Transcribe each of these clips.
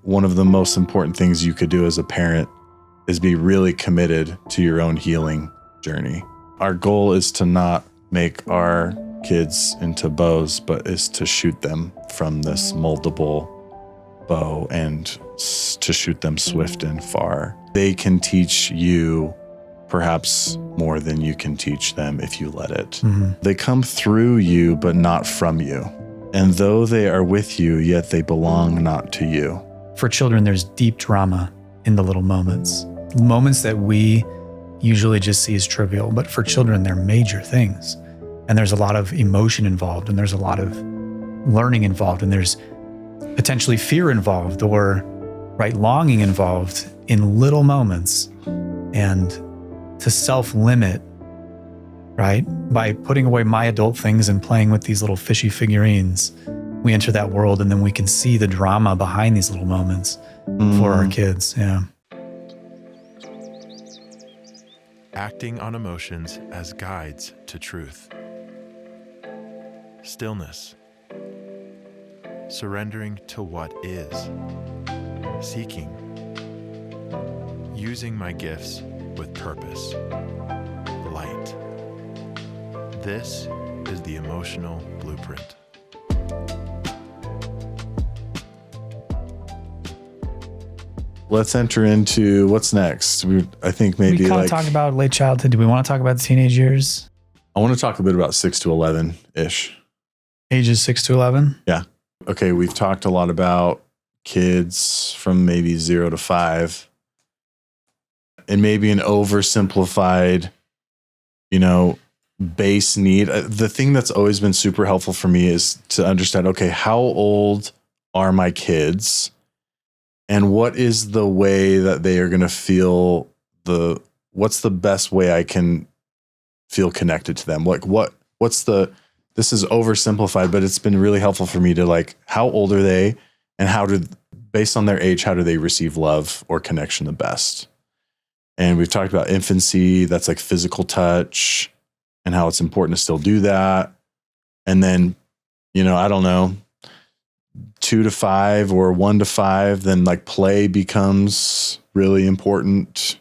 one of the most important things you could do as a parent is be really committed to your own healing journey. Our goal is to not make our kids into bows, but is to shoot them from this moldable bow and to shoot them swift and far. They can teach you perhaps more than you can teach them if you let it. Mm-hmm. They come through you, but not from you. And though they are with you, yet they belong not to you. For children, there's deep drama in the little moments that we usually just see as trivial, but for children, they're major things. And there's a lot of emotion involved, and there's a lot of learning involved, and there's potentially fear involved, or longing involved in little moments. And to self-limit, by putting away my adult things and playing with these little fishy figurines, we enter that world, and then we can see the drama behind these little moments for our kids. Yeah. Acting on emotions as guides to truth. Stillness. Surrendering to what is. Seeking. Using my gifts with purpose. Light. This is the emotional blueprint. Let's enter into what's next. I think maybe we kind of talked about late childhood. Do we want to talk about the teenage years? I want to talk a bit about 6 to 11-ish. Ages 6 to 11? Yeah. Okay, we've talked a lot about kids from maybe 0 to 5. And maybe an oversimplified, base need. The thing that's always been super helpful for me is to understand, okay, how old are my kids? And what is the way that they are going to feel what's the best way I can feel connected to them? This is oversimplified, but it's been really helpful for me to how old are they, and based on their age, how do they receive love or connection the best? And we've talked about infancy, that's physical touch and how it's important to still do that. And then, I don't know, 2 to 5 or 1 to 5, then play becomes really important.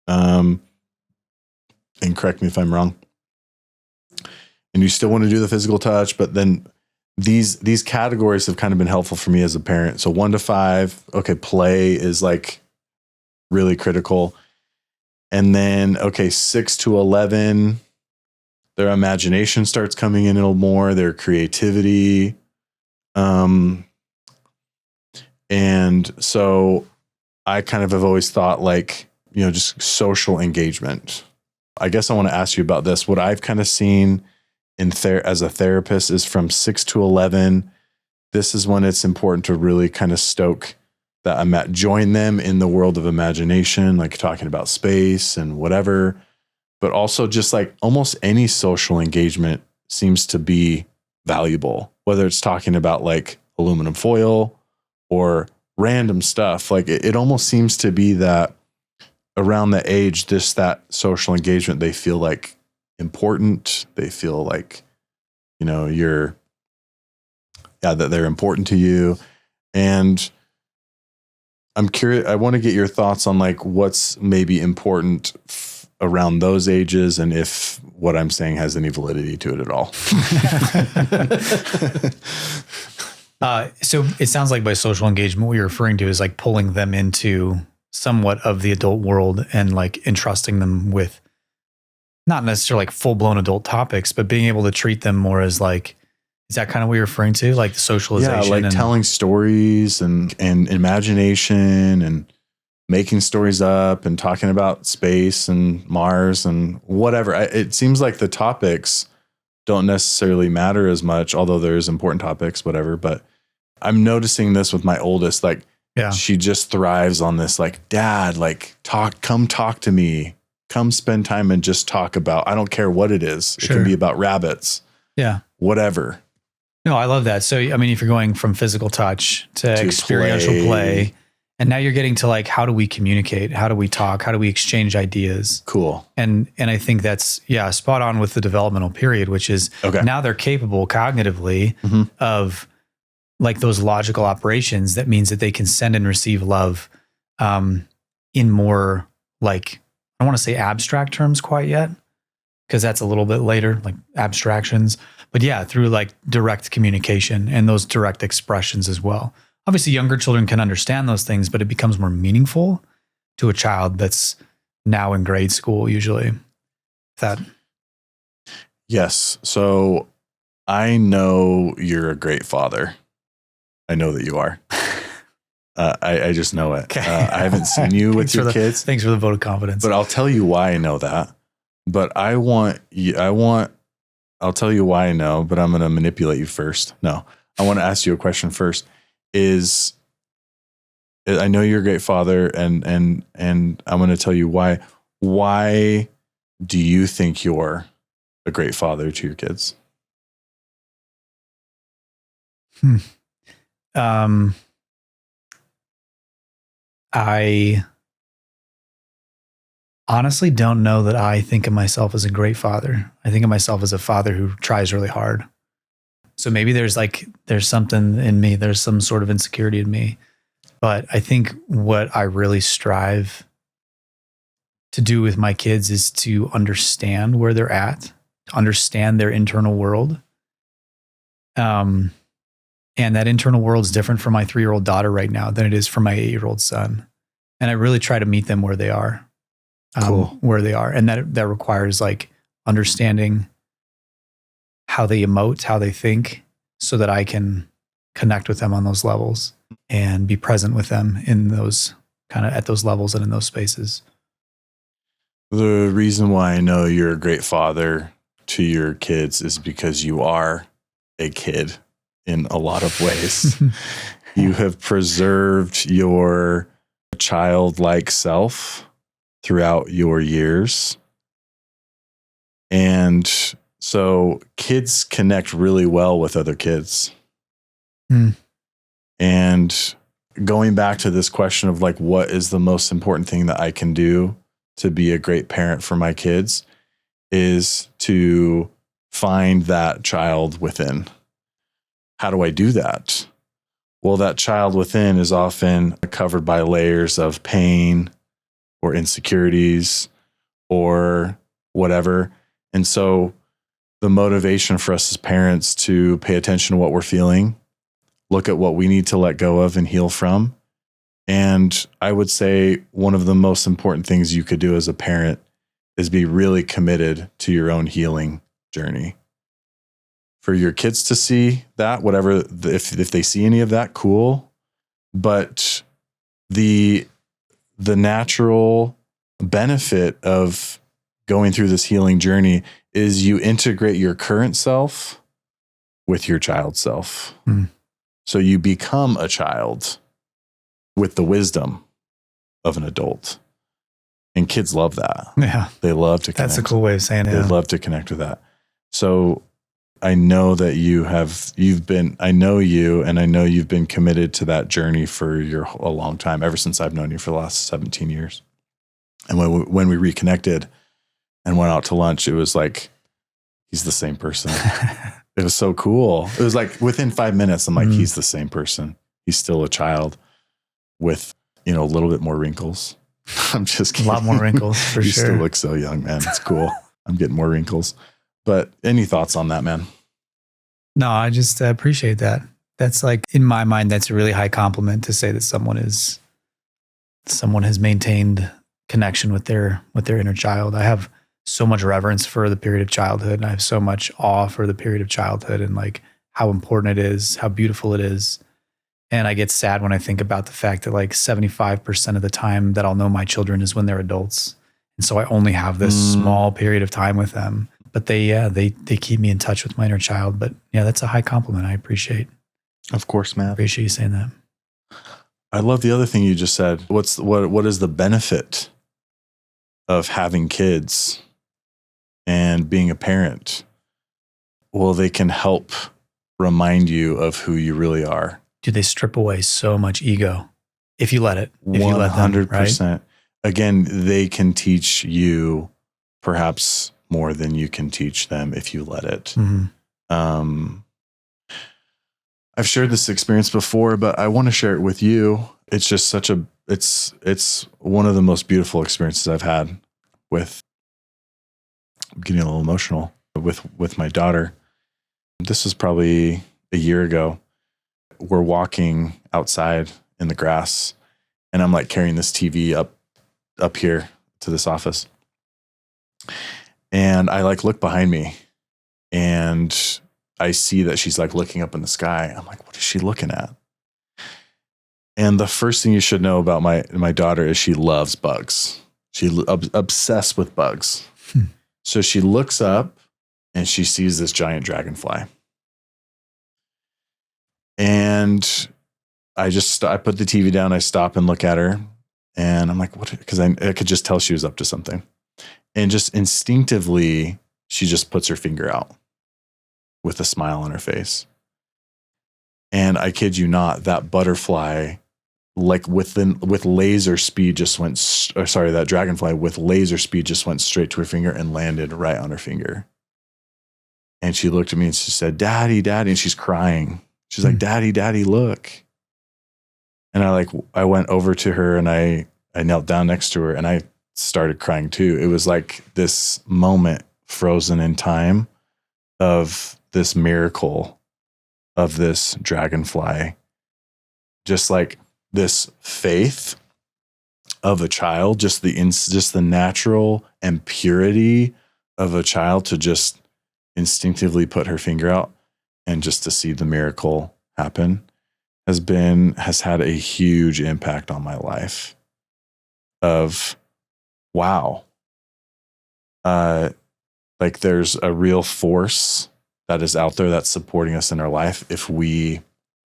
And correct me if I'm wrong. And you still want to do the physical touch, but then these categories have kind of been helpful for me as a parent. So 1 to 5, okay, play is really critical. And then, 6 to 11, their imagination starts coming in a little more, their creativity. And so I kind of have always thought just social engagement. I guess I want to ask you about this. What I've kind of seen as a therapist is from 6 to 11. This is when it's important to really kind of stoke that join them in the world of imagination, talking about space and whatever, but also just almost any social engagement seems to be valuable, whether it's talking about aluminum foil or random stuff. It almost seems to be that around the age, that social engagement, they feel important. They feel that they're important to you. And I'm curious, I want to get your thoughts on what's maybe important around those ages, and if what I'm saying has any validity to it at all. So it sounds like by social engagement, what you're referring to is pulling them into somewhat of the adult world and entrusting them with not necessarily full-blown adult topics, but being able to treat them more as is that kind of what you're referring to? The socialization? Yeah, telling stories and imagination and making stories up and talking about space and Mars and whatever. It seems like the topics don't necessarily matter as much, although there's important topics, whatever. But I'm noticing this with my oldest, she just thrives on this, Dad, come talk to me, come spend time and just talk about, I don't care what it is. Sure. It can be about rabbits. Yeah. Whatever. No, I love that. So, I mean, if you're going from physical touch to experiential play, and now you're getting to how do we communicate? How do we talk? How do we exchange ideas? Cool. And I think that's, spot on with the developmental period, which is now they're capable cognitively of like those logical operations, that means that they can send and receive love in more like, I don't want to say abstract terms quite yet, because that's a little bit later, like abstractions. But yeah, through like direct communication and those direct expressions as well. Obviously, younger children can understand those things, but it becomes more meaningful to a child that's now in grade school, usually. Yes. So I know you're a great father. I know that you are. I just know it. Okay. I haven't seen you with your kids. Thanks for the vote of confidence. But I'll tell you why I know that. But I'll tell you why I know, but I'm going to manipulate you first. No, I want to ask you a question first. I know you're a great father, and I'm going to tell you why. Why do you think you're a great father to your kids? I honestly don't know that I think of myself as a great father. I think of myself as a father who tries really hard. So maybe there's something in me, there's some sort of insecurity in me. But I think what I really strive to do with my kids is to understand where they're at, to understand their internal world. And that internal world is different for my 3-year-old daughter right now than it is for my 8-year-old son. And I really try to meet them where they are. Cool. Where they are. And that requires like understanding how they emote, how they think, so that I can connect with them on those levels and be present with them in those kind of at those levels and in those spaces. The reason why I know you're a great father to your kids is because you are a kid in a lot of ways. You have preserved your childlike self throughout your years. And so kids connect really well with other kids. And going back to this question of like, what is the most important thing that I can do to be a great parent for my kids, is to find that child within. How do I do that? Well, that child within is often covered by layers of pain or insecurities or whatever. And so the motivation for us as parents to pay attention to what we're feeling, look at what we need to let go of and heal from. And I would say one of the most important things you could do as a parent is be really committed to your own healing journey. For your kids to see that, whatever, if they see any of that, cool. But the natural benefit of going through this healing journey is you integrate your current self with your child self. So you become a child with the wisdom of an adult. And kids love that. Yeah. They love to connect. That's a cool way of saying it. They love to connect with that. So I know that I know you, and I know you've been committed to that journey for a long time, ever since I've known you for the last 17 years. And when we reconnected and went out to lunch, it was like, he's the same person. It was so cool. It was like within 5 minutes, I'm like, he's the same person. He's still a child with, a little bit more wrinkles. I'm just kidding. A lot more wrinkles, for you sure. You still look so young, man. It's cool. I'm getting more wrinkles. But any thoughts on that, man? No, I just appreciate that. That's like, in my mind, that's a really high compliment to say that someone has maintained connection with their inner child. I have so much reverence for the period of childhood, and I have so much awe for the period of childhood and like how important it is, how beautiful it is. And I get sad when I think about the fact that like 75% of the time that I'll know my children is when they're adults. And so I only have this small period of time with them. But they keep me in touch with my inner child. But yeah, that's a high compliment. I appreciate. Of course, man. I appreciate you saying that. I love the other thing you just said. What is the benefit of having kids and being a parent? Well, they can help remind you of who you really are. They strip away so much ego if you let it. If 100%. You let them, right? Again, they can teach you perhaps more than you can teach them if you let it. I've shared this experience before, but I want to share it with you. It's just it's one of the most beautiful experiences I've had with, I'm getting a little emotional with my daughter. This was probably a year ago. We're walking outside in the grass, and I'm like carrying this TV up here to this office. And I like look behind me, and I see that she's like looking up in the sky. I'm like, what is she looking at? And the first thing you should know about my daughter is she loves bugs. She's obsessed with bugs. So she looks up and she sees this giant dragonfly. And I put the TV down. I stop and look at her, and I'm like, what? Because I could just tell she was up to something. And just instinctively, she just puts her finger out with a smile on her face. And I kid you not, that butterfly, like with laser speed, that dragonfly with laser speed just went straight to her finger and landed right on her finger. And she looked at me and she said, "Daddy, Daddy," and she's crying. She's like, "Daddy, Daddy, look." And I went over to her and I knelt down next to her and I started crying too. It was like this moment frozen in time of this miracle of this dragonfly, just like this faith of a child, just the natural and purity of a child to just instinctively put her finger out and just to see the miracle happen has had a huge impact on my life of, wow. Like there's a real force that is out there that's supporting us in our life if we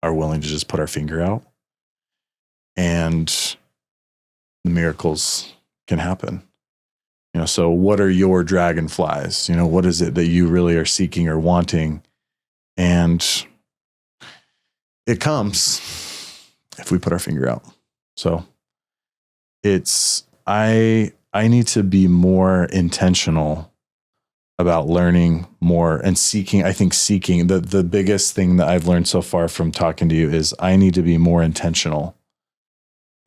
are willing to just put our finger out, and the miracles can happen. So what are your dragonflies? What is it that you really are seeking or wanting? And it comes if we put our finger out. So I need to be more intentional about learning more and seeking. I think seeking, the biggest thing that I've learned so far from talking to you is I need to be more intentional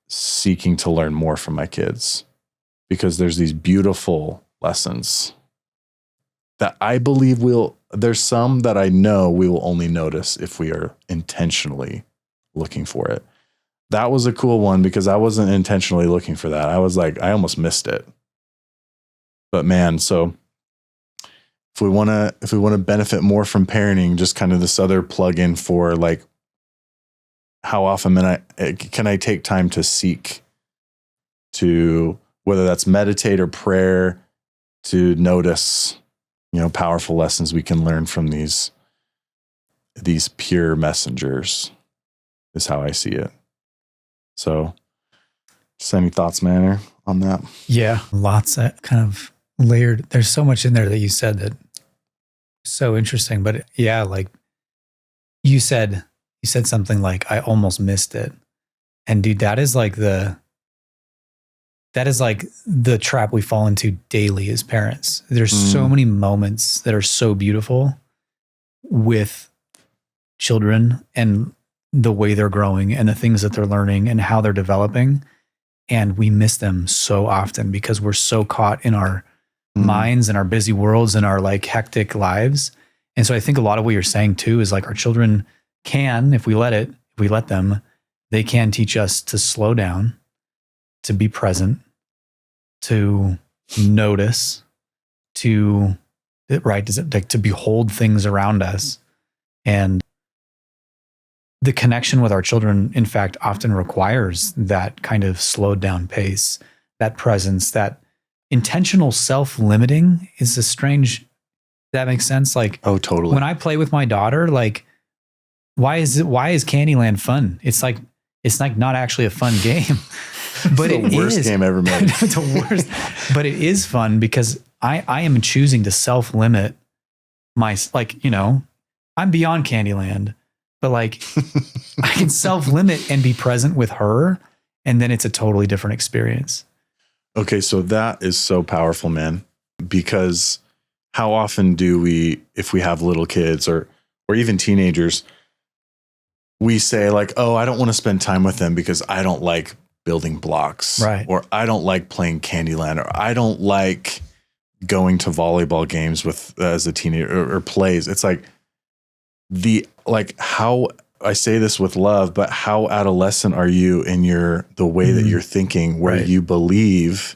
seeking to learn more from my kids, because there's these beautiful lessons that I believe there's some that I know we will only notice if we are intentionally looking for it. That was a cool one because I wasn't intentionally looking for that. I was like, I almost missed it. But man, so if we want to benefit more from parenting, just kind of this other plug-in for like, how often can I take time to seek, to whether that's meditate or prayer, to notice, powerful lessons we can learn from these pure messengers, is how I see it. So just any thoughts, Manor, on that? Yeah, lots of kind of layered. There's so much in there that you said that so interesting. But yeah, like you said something like, I almost missed it. And dude, that is like the trap we fall into daily as parents. There's so many moments that are so beautiful with children and the way they're growing and the things that they're learning and how they're developing. And we miss them so often because we're so caught in our minds and our busy worlds and our like hectic lives. And so I think a lot of what you're saying too is like our children can, if we let them, they can teach us to slow down, to be present, to notice, to behold things around us. And the connection with our children, in fact, often requires that kind of slowed down pace, that presence, that intentional self-limiting is a strange, that makes sense. Like, oh, totally. When I play with my daughter, like, why is Candyland fun? It's like not actually a fun game, but it's the worst game ever made. It's the worst, but it is fun because I am choosing to self-limit I'm beyond Candyland, but like I can self-limit and be present with her. And then it's a totally different experience. Okay. So that is so powerful, man, because how often do we, if we have little kids or even teenagers, we say like, oh, I don't want to spend time with them because I don't like building blocks, Right. or I don't like playing Candyland, or I don't like going to volleyball games with as a teenager or plays. It's like how I say this with love, but how adolescent are you in the way that you're thinking, where Right. you believe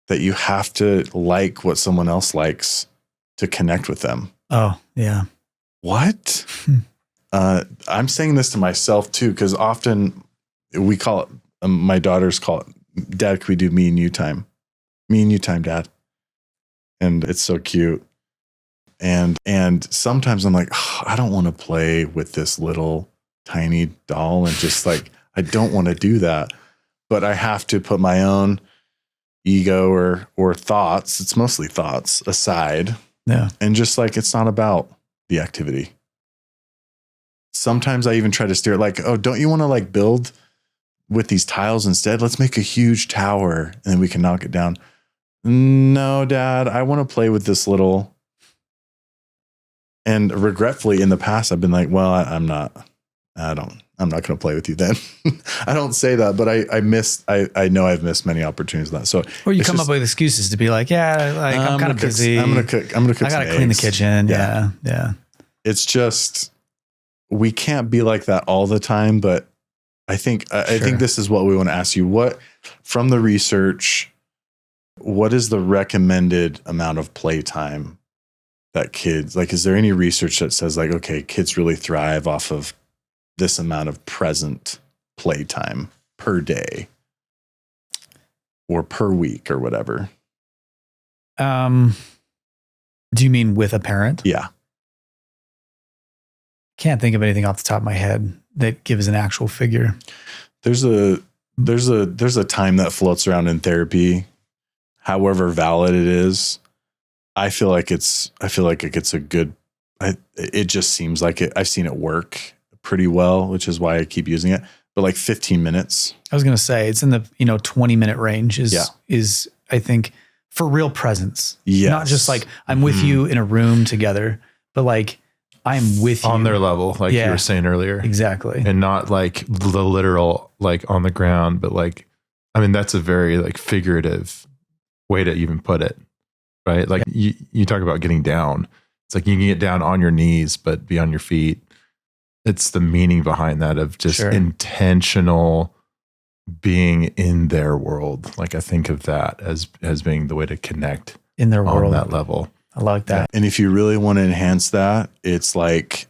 that you have to like what someone else likes to connect with them? Oh, yeah. What? I'm saying this to myself too, because often we call it, my daughters call it, Dad, can we do me and you time? Me and you time, Dad. And it's so cute. And sometimes I'm like, oh, I don't want to play with this little tiny doll, and just like, I don't want to do that. But I have to put my own ego or thoughts, it's mostly thoughts, aside. Yeah. And just like, it's not about the activity. Sometimes I even try to steer like, oh, don't you want to like build with these tiles instead? Let's make a huge tower and then we can knock it down. No, Dad, I want to play with this little. And regretfully in the past, I've been like, well, I'm not going to play with you then. I don't say that, but I know I've missed many opportunities of that. So, or you come up with excuses to be like, yeah, like I'm kind of busy. I'm going to cook. I got to clean the kitchen. Yeah. Yeah. It's just, we can't be like that all the time, but I think this is what we want to ask you. What, from the research, what is the recommended amount of playtime that kids, like, is there any research that says like, okay, kids really thrive off of this amount of present playtime per day or per week or whatever? Do you mean with a parent? Yeah. Can't think of anything off the top of my head that gives an actual figure. There's a time that floats around in therapy, however valid it is. I feel like it gets a good, it just seems like it. I've seen it work pretty well, which is why I keep using it. But like 15 minutes. I was going to say it's in the 20-minute range is I think for real presence. Yes. Not just like I'm with you in a room together, but like I'm with you on their level, like you were saying earlier. Exactly. And not like the literal, like on the ground, but like, I mean, that's a very like figurative way to even put it, right? Like you talk about getting down. It's like you can get down on your knees, but be on your feet. It's the meaning behind that of just intentional being in their world. Like I think of that as being the way to connect in their world on that level. I like that. And if you really want to enhance that, it's like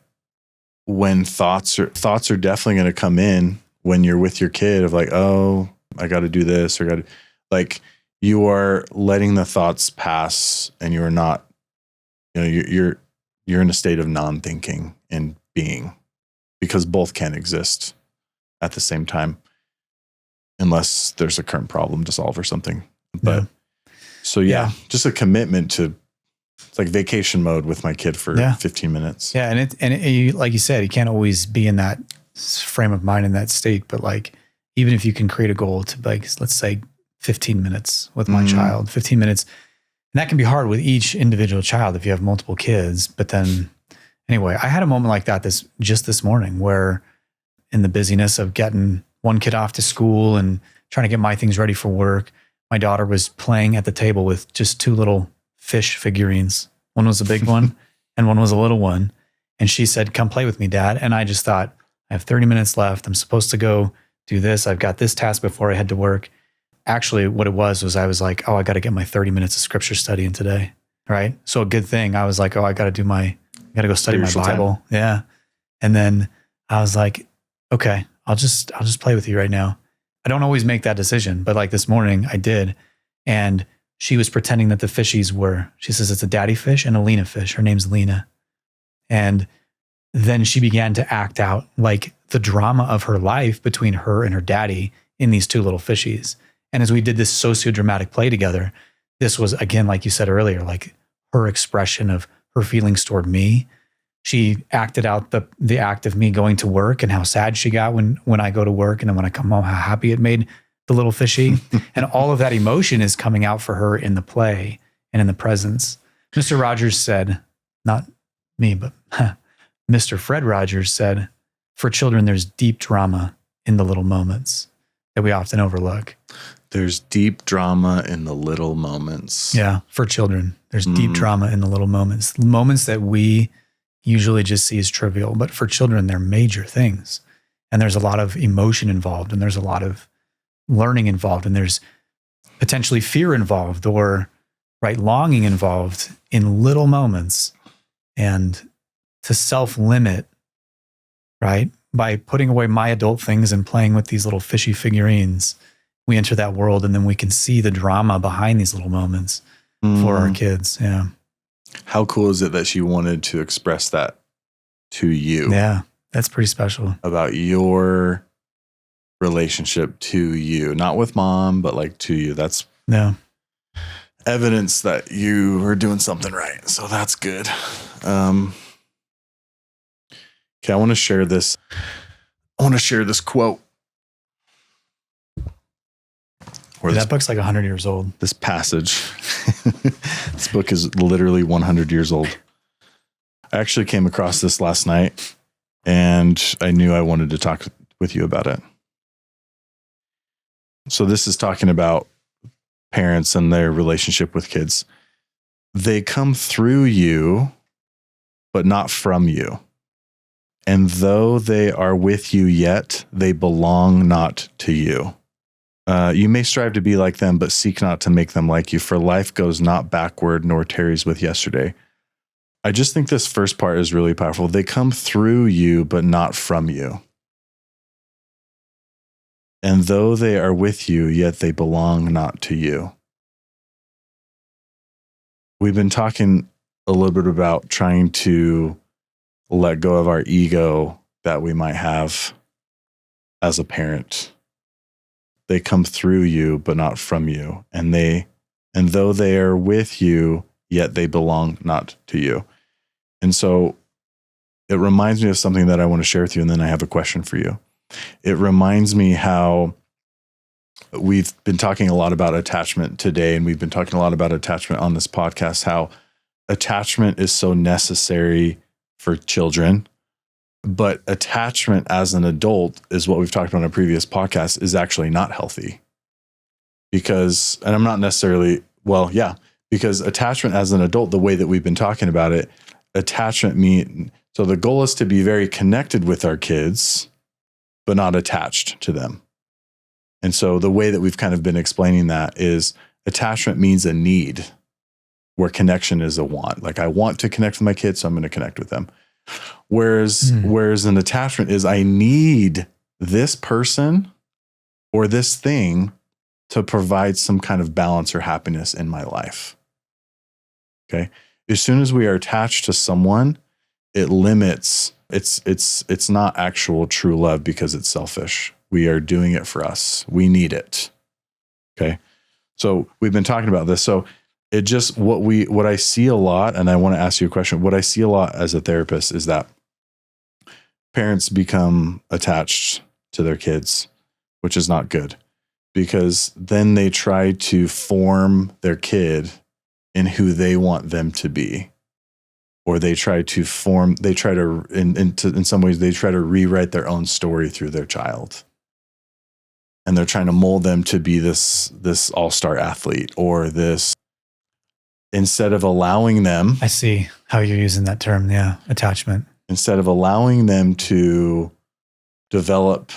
when thoughts are definitely going to come in when you're with your kid of like, oh, I got to do this, or like you are letting the thoughts pass, and you are not, you're in a state of non-thinking and being, because both can exist at the same time, unless there's a current problem to solve or something. But just a commitment to, it's like vacation mode with my kid for 15 minutes. Yeah. And like you said, you can't always be in that frame of mind, in that state, but like, even if you can create a goal to like, let's say 15 minutes with my child, 15 minutes, and that can be hard with each individual child if you have multiple kids. But then anyway, I had a moment like that this morning, where in the busyness of getting one kid off to school and trying to get my things ready for work, my daughter was playing at the table with just two little fish figurines. One was a big one and one was a little one. And she said, come play with me, Dad. And I just thought, I have 30 minutes left. I'm supposed to go do this. I've got this task before I head to work. Actually, what it was I was like, oh, I got to get my 30 minutes of scripture study in today. Right. So a good thing. I was like, oh, I got to go study my Bible. Time. Yeah. And then I was like, okay, I'll just play with you right now. I don't always make that decision, but like this morning I did. And she was pretending that the fishies she says it's a daddy fish and a Lena fish. Her name's Lena. And then she began to act out like the drama of her life between her and her daddy in these two little fishies. And as we did this sociodramatic play together, this was, again, like you said earlier, like her expression of her feelings toward me. She acted out the act of me going to work and how sad she got when I go to work. And then when I come home, how happy it made the little fishy. And all of that emotion is coming out for her in the play and in the presence. Mr. Rogers said, not me, but Mr. Fred Rogers said, For children, there's deep drama in the little moments that we often overlook. There's deep drama in the little moments. Yeah, for children, there's deep drama in the little moments. Moments that we usually just see as trivial, but for children, they're major things. And there's a lot of emotion involved, and there's a lot of learning involved, and there's potentially fear involved, or longing involved in little moments. And to self-limit, by putting away my adult things and playing with these little fishy figurines, we enter that world, and then we can see the drama behind these little moments for our kids. Yeah. How cool is it that she wanted to express that to you? Yeah, that's pretty special. About your relationship to you, not with mom, but to you. That's evidence that you are doing something right. So that's good. Okay, I want to share this. Quote. That book's like 100 years old. This passage. This book is literally 100 years old. I actually came across this last night, and I knew I wanted to talk with you about it. So this is talking about parents and their relationship with kids. They come through you, but not from you. And though they are with you yet, they belong not to you. You may strive to be like them, but seek not to make them like you, for life goes not backward nor tarries with yesterday. I just think this first part is really powerful. They come through you, but not from you. And though they are with you, yet they belong not to you. We've been talking a little bit about trying to let go of our ego that we might have as a parent. They come through you, but not from you. And though they are with you, yet they belong not to you. And so it reminds me of something that I want to share with you. And then I have a question for you. It reminds me how we've been talking a lot about attachment today, and we've been talking a lot about attachment on this podcast, how attachment is so necessary for children. But attachment as an adult is what we've talked about in a previous podcast is actually not healthy. Because attachment as an adult, the way that we've been talking about it, so the goal is to be very connected with our kids, but not attached to them. And so the way that we've kind of been explaining that is attachment means a need, where connection is a want. Like, I want to connect with my kids, so I'm going to connect with them. Whereas an attachment is, I need this person or this thing to provide some kind of balance or happiness in my life. Okay. As soon as we are attached to someone, it limits, it's not actual true love because it's selfish. We are doing it for us. We need it. Okay. So we've been talking about this. So it just, what I see a lot, and I want to ask you a question. What I see a lot as a therapist is that parents become attached to their kids, which is not good, because then they try to form their kid in who they want them to be. Or in some ways, they try to rewrite their own story through their child. And they're trying to mold them to be this all-star athlete, or this, instead of allowing them. I see how you're using that term. Yeah. Attachment. Instead of allowing them to develop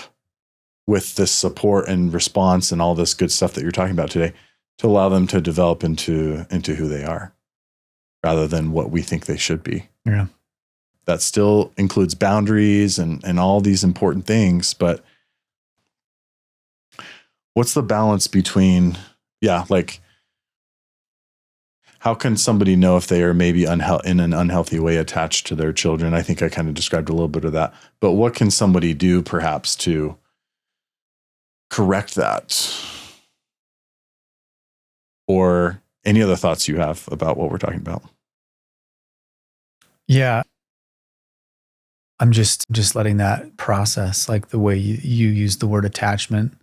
with this support and response and all this good stuff that you're talking about today, to allow them to develop into who they are, rather than what we think they should be. Yeah. That still includes boundaries and all these important things, but what's the balance between, how can somebody know if they are maybe in an unhealthy way attached to their children? I think I kind of described a little bit of that, but what can somebody do perhaps to correct that? Or any other thoughts you have about what we're talking about? Yeah. I'm just letting that process, like the way you use the word attachment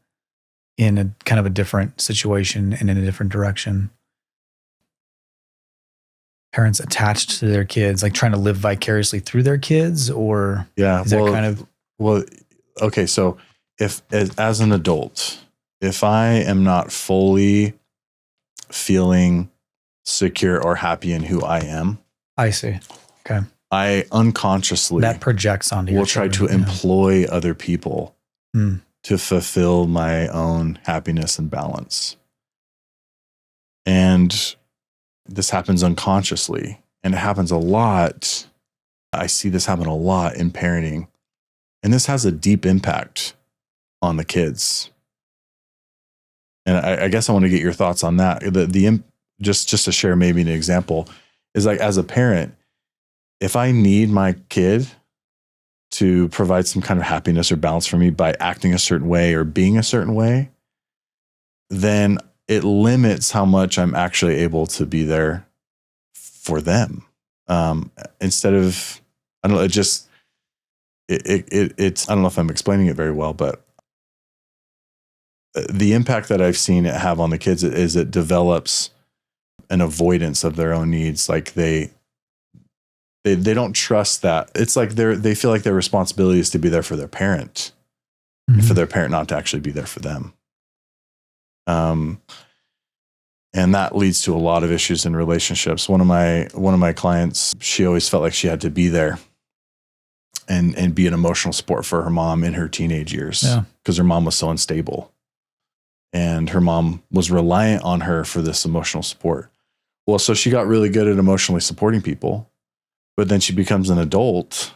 in a kind of a different situation and in a different direction. Parents attached to their kids, like trying to live vicariously through their kids, or is that kind of Well, okay. So if as an adult, if I am not fully feeling secure or happy in who I am, I see. Okay. I unconsciously That projects onto your will try to children, yeah. employ other people Mm. to fulfill my own happiness and balance. And this happens unconsciously, and it happens a lot. I see this happen a lot in parenting, and this has a deep impact on the kids. And I guess I want to get your thoughts on that. Just to share maybe an example is like, as a parent, if I need my kid to provide some kind of happiness or balance for me by acting a certain way or being a certain way, then it limits how much I'm actually able to be there for them. Instead of, I don't know, it's, I don't know if I'm explaining it very well, but the impact that I've seen it have on the kids is it develops an avoidance of their own needs. Like they don't trust that. It's like they feel like their responsibility is to be there for their parent, Mm-hmm. for their parent not to actually be there for them. And that leads to a lot of issues in relationships. One of my clients, she always felt like she had to be there and be an emotional support for her mom in her teenage years, because her mom was so unstable. And her mom was reliant on her for this emotional support. Well, so she got really good at emotionally supporting people, but then she becomes an adult,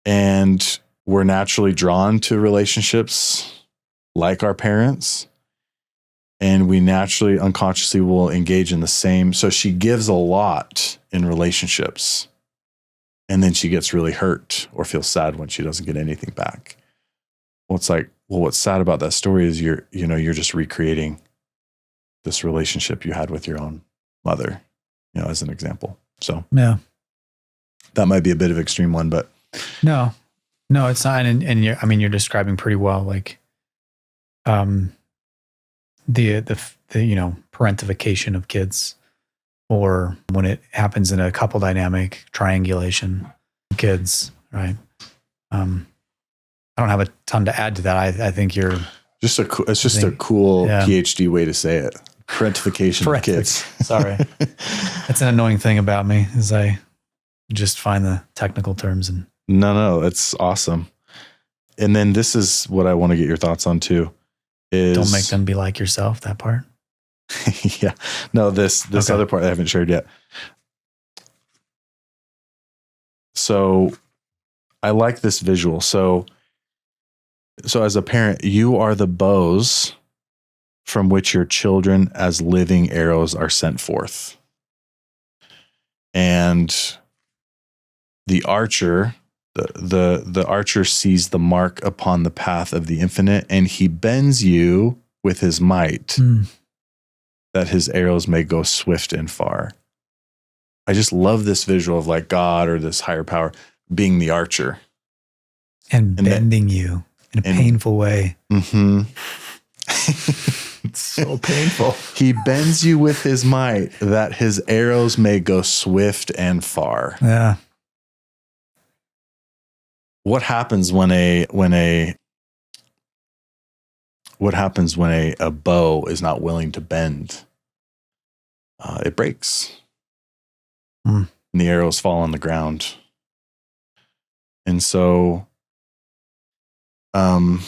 and we're naturally drawn to relationships like our parents. And we naturally, unconsciously will engage in the same. So she gives a lot in relationships, and then she gets really hurt or feels sad when she doesn't get anything back. Well, it's like, well, what's sad about that story is you're just recreating this relationship you had with your own mother, as an example. So yeah, that might be a bit of extreme one, but no, it's not. And you're describing pretty well, like, the parentification of kids, or when it happens in a couple dynamic, triangulation kids, right? I don't have a ton to add to that. I think you're it's just a cool PhD way to say it. Parentification of kids. Sorry. That's an annoying thing about me, is I just find the technical terms. And no, it's awesome. And then this is what I want to get your thoughts on too. Don't make them be like yourself, that part. Yeah. No, this other part I haven't shared yet. So I like this visual. So as a parent, you are the bows from which your children as living arrows are sent forth. And the archer, the archer sees the mark upon the path of the infinite, and he bends you with his might, that his arrows may go swift and far. I just love this visual of like God or this higher power being the archer. And bending you in a painful way. Mm-hmm. It's so painful. He bends you with his might that his arrows may go swift and far. Yeah. What happens when a bow is not willing to bend? It breaks. And the arrows fall on the ground. And so I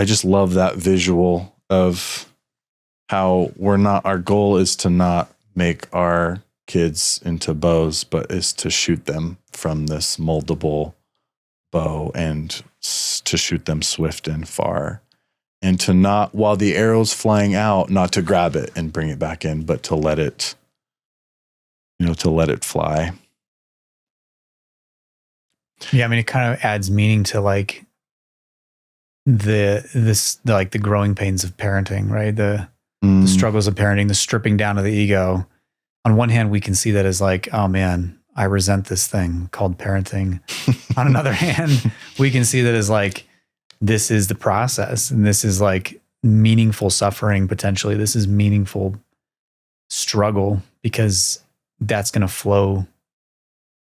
just love that visual of how our goal is to not make our kids into bows, but is to shoot them from this moldable bow and to shoot them swift and far. And to not, while the arrow's flying out, not to grab it and bring it back in, but to let it, fly. Yeah, I mean, it kind of adds meaning to like the growing pains of parenting, right? The struggles of parenting, the stripping down of the ego. On one hand, we can see that as like, oh man, I resent this thing called parenting. On another hand, we can see that as like, this is the process, and this is like meaningful suffering potentially. This is meaningful struggle, because that's going to flow.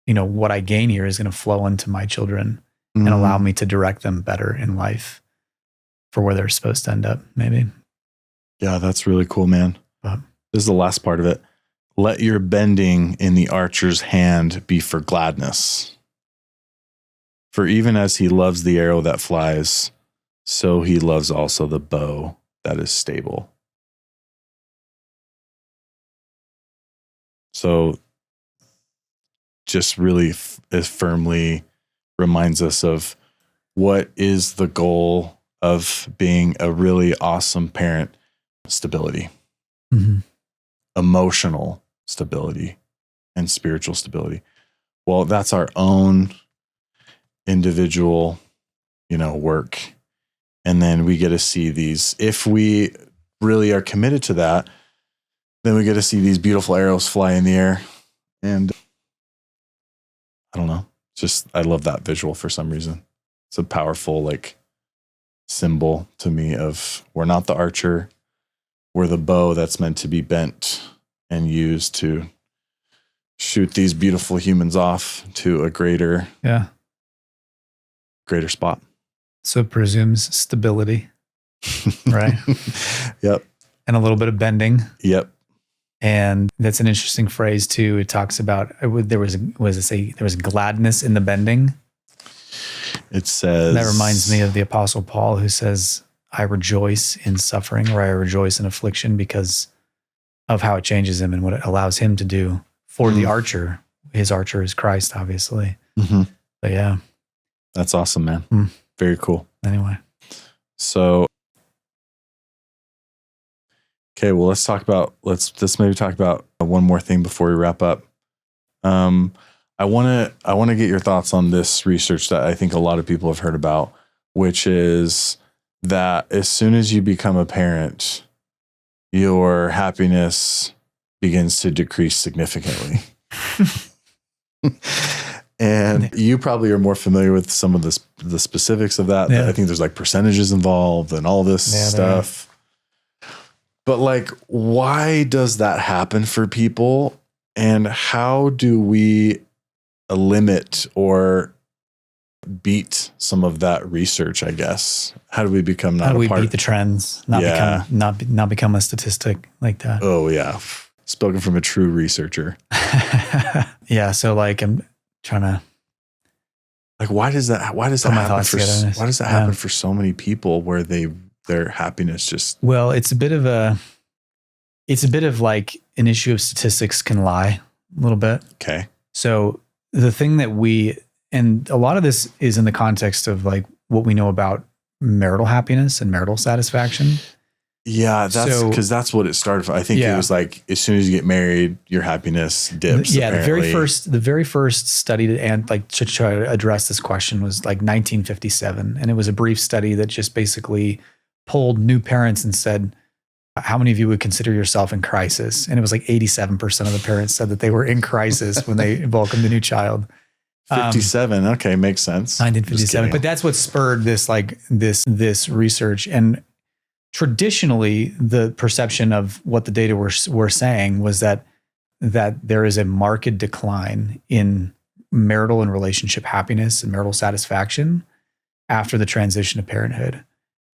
What I gain here is going to flow into my children and allow me to direct them better in life for where they're supposed to end up, maybe. Yeah, that's really cool, man. But, this is the last part of it. Let your bending in the archer's hand be for gladness. For even as he loves the arrow that flies, so he loves also the bow that is stable. So just really firmly reminds us of what is the goal of being a really awesome parent: stability, emotional stability, and spiritual stability. Well, that's our own individual, work. And then we get to see these, if we really are committed to that, then we get to see these beautiful arrows fly in the air. And I don't know, I love that visual for some reason. It's a powerful, symbol to me of, we're not the archer, we're the bow that's meant to be bent and used to shoot these beautiful humans off to a greater spot. So it presumes stability, right? Yep. And a little bit of bending. Yep. And that's an interesting phrase too. It talks about there was gladness in the bending. It says that reminds me of the Apostle Paul, who says, "I rejoice in suffering," or "I rejoice in affliction," because of how it changes him and what it allows him to do for the archer. His archer is Christ, obviously. But yeah, that's awesome, man. Very cool. Anyway, so okay, well, let's maybe talk about one more thing before we wrap up. I want to get your thoughts on this research that I think a lot of people have heard about, which is that as soon as you become a parent, your happiness begins to decrease significantly. And you probably are more familiar with some of the specifics of that. Yeah. I think there's percentages involved and all this stuff. But why does that happen for people? And how do we limit or beat some of that research, I guess? How do we become not a part? How do we beat the trends? Not become a statistic like that. Oh yeah. Spoken from a true researcher. Yeah. So I'm trying to why does that happen for so many people where their happiness just... Well, it's a bit of an issue of statistics can lie a little bit. Okay. So the thing that and a lot of this is in the context of what we know about marital happiness and marital satisfaction. Yeah, that's because that's what it started for. I think it was as soon as you get married, your happiness dips. Yeah, apparently. the very first study to try to address this question was 1957, and it was a brief study that just basically polled new parents and said, how many of you would consider yourself in crisis? And it was 87% of the parents said that they were in crisis when they welcomed a new child. 57, okay, makes sense. 1957, but that's what spurred this this research. And traditionally, the perception of what the data were saying was that there is a marked decline in marital and relationship happiness and marital satisfaction after the transition to parenthood.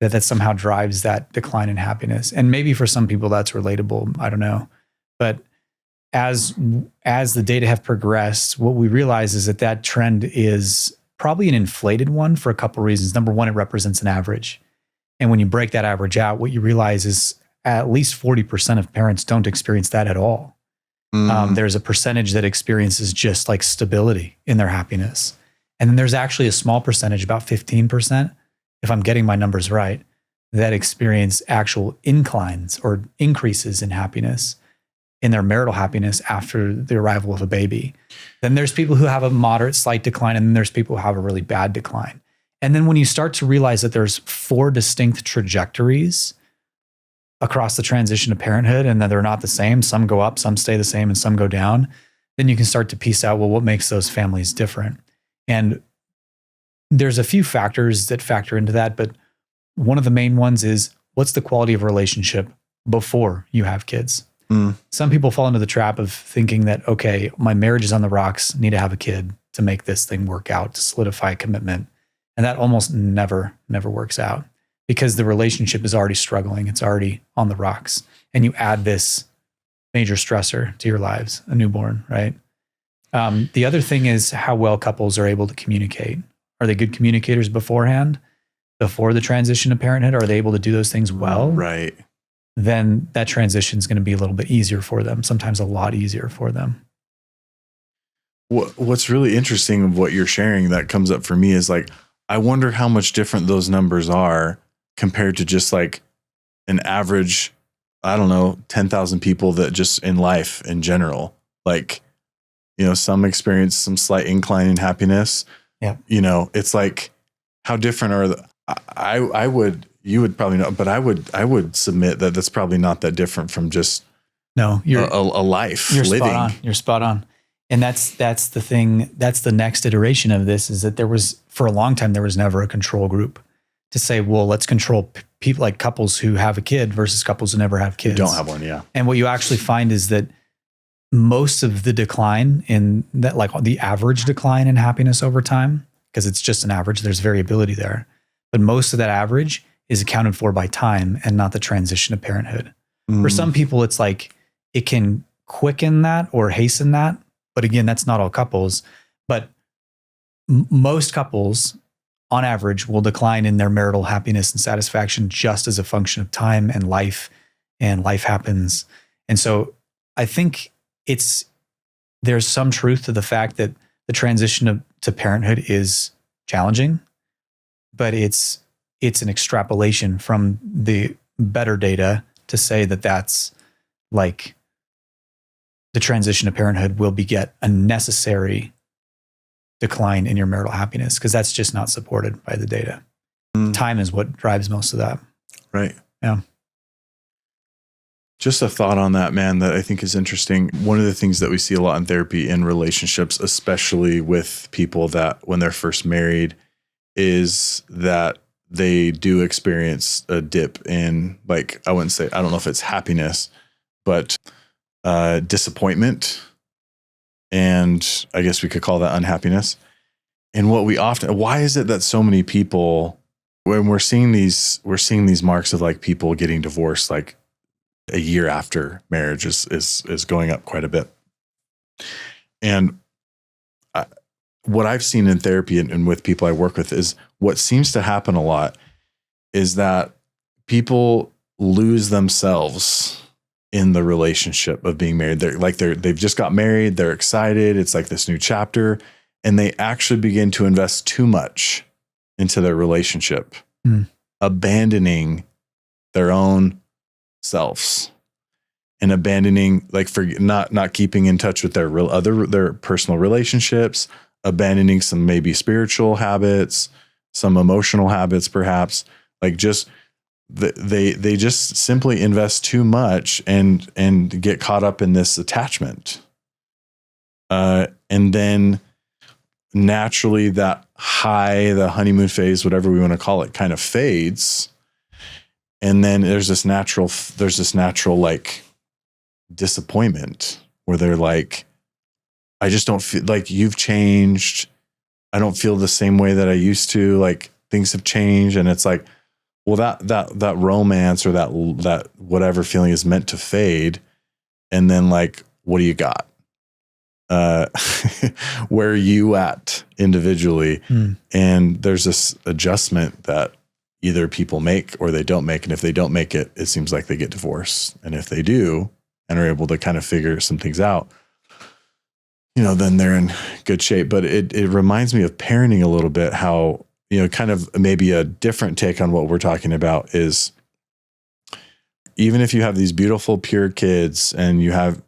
That somehow drives that decline in happiness. And maybe for some people that's relatable. I don't know. But as the data have progressed, what we realize is that trend is probably an inflated one for a couple of reasons. Number one, it represents an average. And when you break that average out, what you realize is at least 40% of parents don't experience that at all. There's a percentage that experiences just stability in their happiness. And then there's actually a small percentage, about 15%, if I'm getting my numbers right, that experience actual inclines or increases in happiness, in their marital happiness after the arrival of a baby. Then there's people who have a moderate, slight decline, and then there's people who have a really bad decline. And then when you start to realize that there's 4 distinct trajectories across the transition to parenthood and that they're not the same, some go up, some stay the same, and some go down, then you can start to piece out, well, what makes those families different? And there's a few factors that factor into that, but one of the main ones is, what's the quality of relationship before you have kids? Some people fall into the trap of thinking that, okay, my marriage is on the rocks, need to have a kid to make this thing work out, to solidify a commitment. And that almost never works out because the relationship is already struggling. It's already on the rocks. And you add this major stressor to your lives, a newborn, right? The other thing is how well couples are able to communicate. Are they good communicators beforehand, before the transition to parenthood? Are they able to do those things well? Right. Then that transition is going to be a little bit easier for them, sometimes a lot easier for them. What's really interesting of what you're sharing that comes up for me is like, I wonder how much different those numbers are compared to just like an average, I don't know, 10,000 people that just in life in general, like, you know, some experience some slight incline in happiness. Yeah. You know, it's like, how different are you would probably know, but I would submit that that's probably not that different from just no, you're a life you're living. Spot on. You're spot on. And that's the thing. That's the next iteration of this is that there was, for a long time, there was never a control group to say, well, let's control people like couples who have a kid versus couples who never have kids. You don't have one. Yeah. And what you actually find is that most of the decline in that, like the average decline in happiness over time, because it's just an average, there's variability there. But most of that average is accounted for by time and not the transition to parenthood. For some people, it's like it can quicken that or hasten that. But again, that's not all couples. But most couples, on average, will decline in their marital happiness and satisfaction just as a function of time and life happens. And so I think there's some truth to the fact that the transition to parenthood is challenging, but it's an extrapolation from the better data to say that that's like the transition to parenthood will beget a necessary decline in your marital happiness because that's just not supported by the data. Time is what drives most of that. Right. Yeah. Just a thought on that, man, that I think is interesting. One of the things that we see a lot in therapy in relationships, especially with people that when they're first married, is that they do experience a dip in, like, I don't know if it's happiness, but disappointment. And I guess we could call that unhappiness. And why is it that so many people, when we're seeing these marks of like people getting divorced, like a year after marriage is going up quite a bit. And what I've seen in therapy and with people I work with is what seems to happen a lot is that people lose themselves in the relationship of being married. They've just got married. They're excited. It's like this new chapter, and they actually begin to invest too much into their relationship, abandoning their own selves and abandoning, like, for not keeping in touch with their personal relationships, abandoning some maybe spiritual habits, some emotional habits, perhaps, like just they just simply invest too much and get caught up in this attachment. And then naturally that the honeymoon phase, whatever we want to call it, kind of fades. And then there's this natural like disappointment where they're like, I just don't feel like you've changed. I don't feel the same way that I used to. Like things have changed. And it's like, well, that romance or that whatever feeling is meant to fade. And then like, what do you got? Where are you at individually? And there's this adjustment that either people make or they don't make. And if they don't make it, it seems like they get divorced. And if they do and are able to kind of figure some things out, then they're in good shape. But it reminds me of parenting a little bit, how, kind of maybe a different take on what we're talking about is even if you have these beautiful, pure kids and you have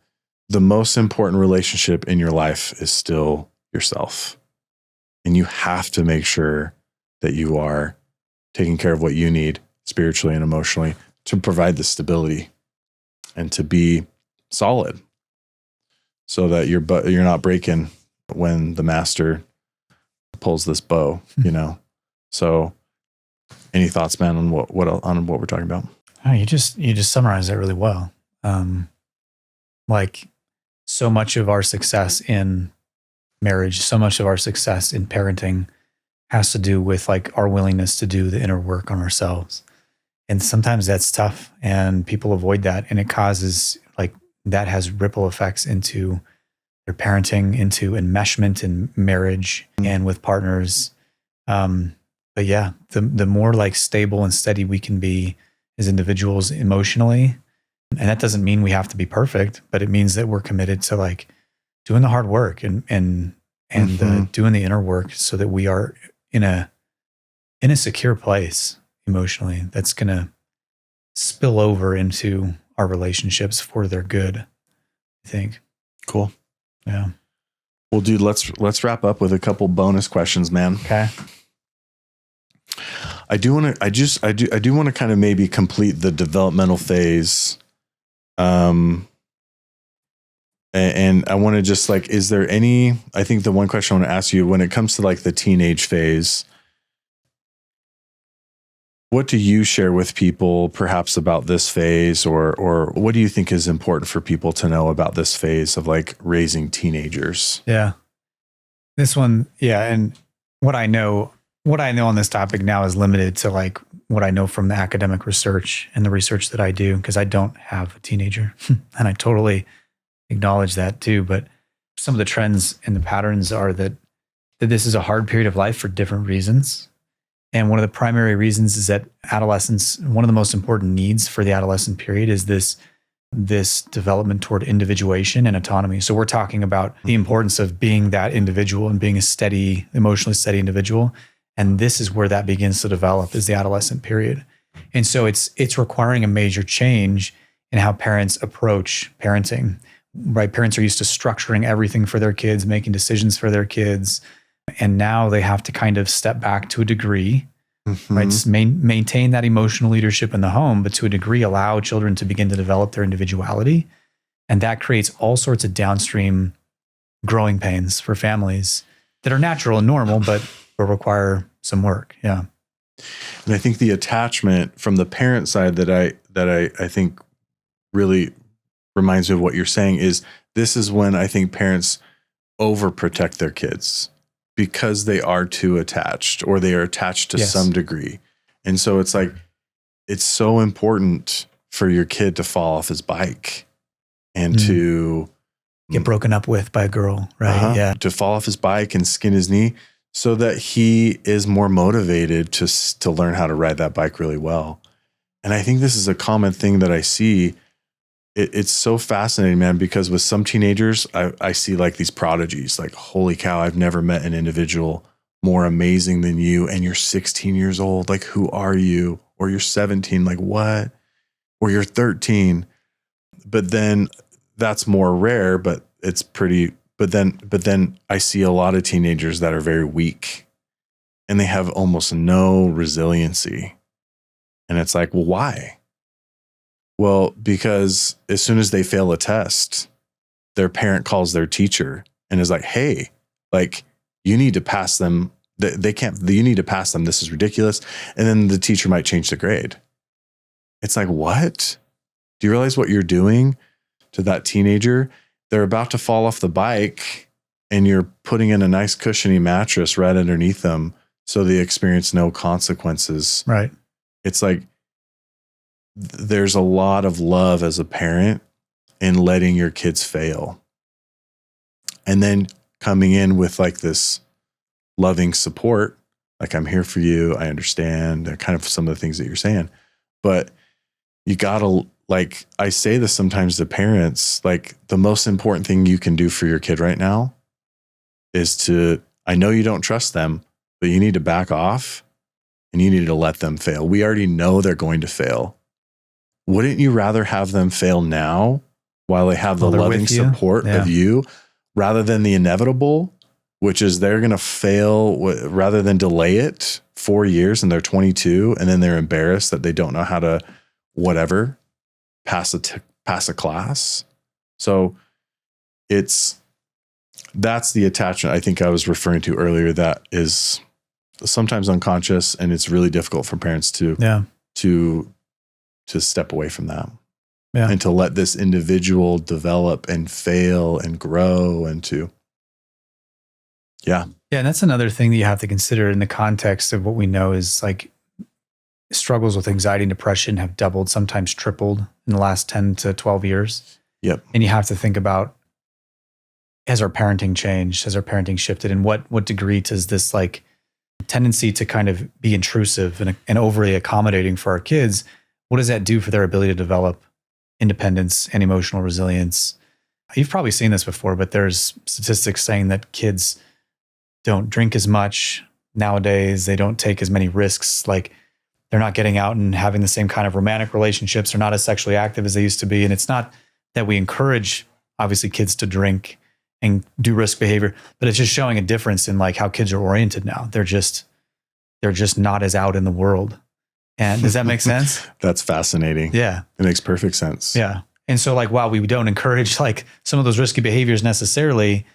the most important relationship in your life is still yourself. And you have to make sure that you are taking care of what you need spiritually and emotionally to provide the stability and to be solid so that you're not breaking when the master pulls this bow, So any thoughts, man, on what we're talking about? Oh, you just summarized that really well. Like so much of our success in marriage, so much of our success in parenting has to do with like our willingness to do the inner work on ourselves. And sometimes that's tough and people avoid that. And it causes like that has ripple effects into their parenting, into enmeshment in marriage and with partners. But yeah, the more like stable and steady we can be as individuals emotionally, and that doesn't mean we have to be perfect, but it means that we're committed to like doing the hard work and doing the inner work so that we are in a secure place emotionally that's going to spill over into our relationships for their good, I think. Cool. Yeah. Well, dude, let's wrap up with a couple bonus questions, man. Okay. I do want to kind of maybe complete the developmental phase. And I want to just like, is there any, I think the one question I want to ask you when it comes to like the teenage phase, what do you share with people perhaps about this phase or what do you think is important for people to know about this phase of like raising teenagers? Yeah. This one. Yeah. And what I know on this topic now is limited to like what I know from the academic research and the research that I do, because I don't have a teenager and I totally acknowledge that too. But some of the trends and the patterns are that this is a hard period of life for different reasons. And one of the primary reasons is that adolescence, one of the most important needs for the adolescent period is this development toward individuation and autonomy. So we're talking about the importance of being that individual and being a steady, emotionally steady individual. And this is where that begins to develop, is the adolescent period. And so it's requiring a major change in how parents approach parenting, right? Parents are used to structuring everything for their kids, making decisions for their kids. And now they have to kind of step back to a degree, right? Just maintain that emotional leadership in the home, but to a degree allow children to begin to develop their individuality. And that creates all sorts of downstream growing pains for families that are natural and normal, but require some work. Yeah. And I think the attachment from the parent side that I think really reminds me of what you're saying is this is when I think parents overprotect their kids because they are too attached or they are attached to some degree. And so it's like, it's so important for your kid to fall off his bike and to get broken up with by a girl, right? Yeah. To fall off his bike and skin his knee so that he is more motivated to learn how to ride that bike really well. And I think this is a common thing that I see. It's so fascinating, man, because with some teenagers, I see like these prodigies, like, holy cow, I've never met an individual more amazing than you. And you're 16 years old. Like, who are you? Or you're 17, like what? Or you're 13. But then that's more rare, but it's pretty, but then I see a lot of teenagers that are very weak and they have almost no resiliency. And it's like, well, why? Well, because as soon as they fail a test, their parent calls their teacher and is like, hey, like you need to pass them. They can't, you need to pass them. This is ridiculous. And then the teacher might change the grade. It's like, what? Do you realize what you're doing to that teenager? They're about to fall off the bike and you're putting in a nice cushiony mattress right underneath them so they experience no consequences. Right. It's like, there's a lot of love as a parent in letting your kids fail. And then coming in with like this loving support, like I'm here for you. I understand kind of some of the things that you're saying, but you gotta, like, I say this sometimes to parents, like the most important thing you can do for your kid right now is to, I know you don't trust them, but you need to back off and you need to let them fail. We already know they're going to fail. Wouldn't you rather have them fail now while they have the loving support of you rather than the inevitable, which is they're going to fail rather than delay it 4 years and they're 22 and then they're embarrassed that they don't know how to whatever pass a class. So that's the attachment I think I was referring to earlier that is sometimes unconscious, and it's really difficult for parents to step away from that and to let this individual develop and fail and grow and to Yeah. Yeah. And that's another thing that you have to consider in the context of what we know is like struggles with anxiety and depression have doubled, sometimes tripled in the last 10 to 12 years. Yep. And you have to think about, has our parenting changed? Has our parenting shifted? And what degree does this like tendency to kind of be intrusive and overly accommodating for our kids, what does that do for their ability to develop independence and emotional resilience? You've probably seen this before, but there's statistics saying that kids don't drink as much nowadays. They don't take as many risks. Like they're not getting out and having the same kind of romantic relationships. They're not as sexually active as they used to be. And it's not that we encourage, obviously, kids to drink and do risk behavior, but it's just showing a difference in like how kids are oriented now. They're just not as out in the world. And does that make sense? That's fascinating. Yeah. It makes perfect sense. Yeah. And so like, while we don't encourage like some of those risky behaviors necessarily,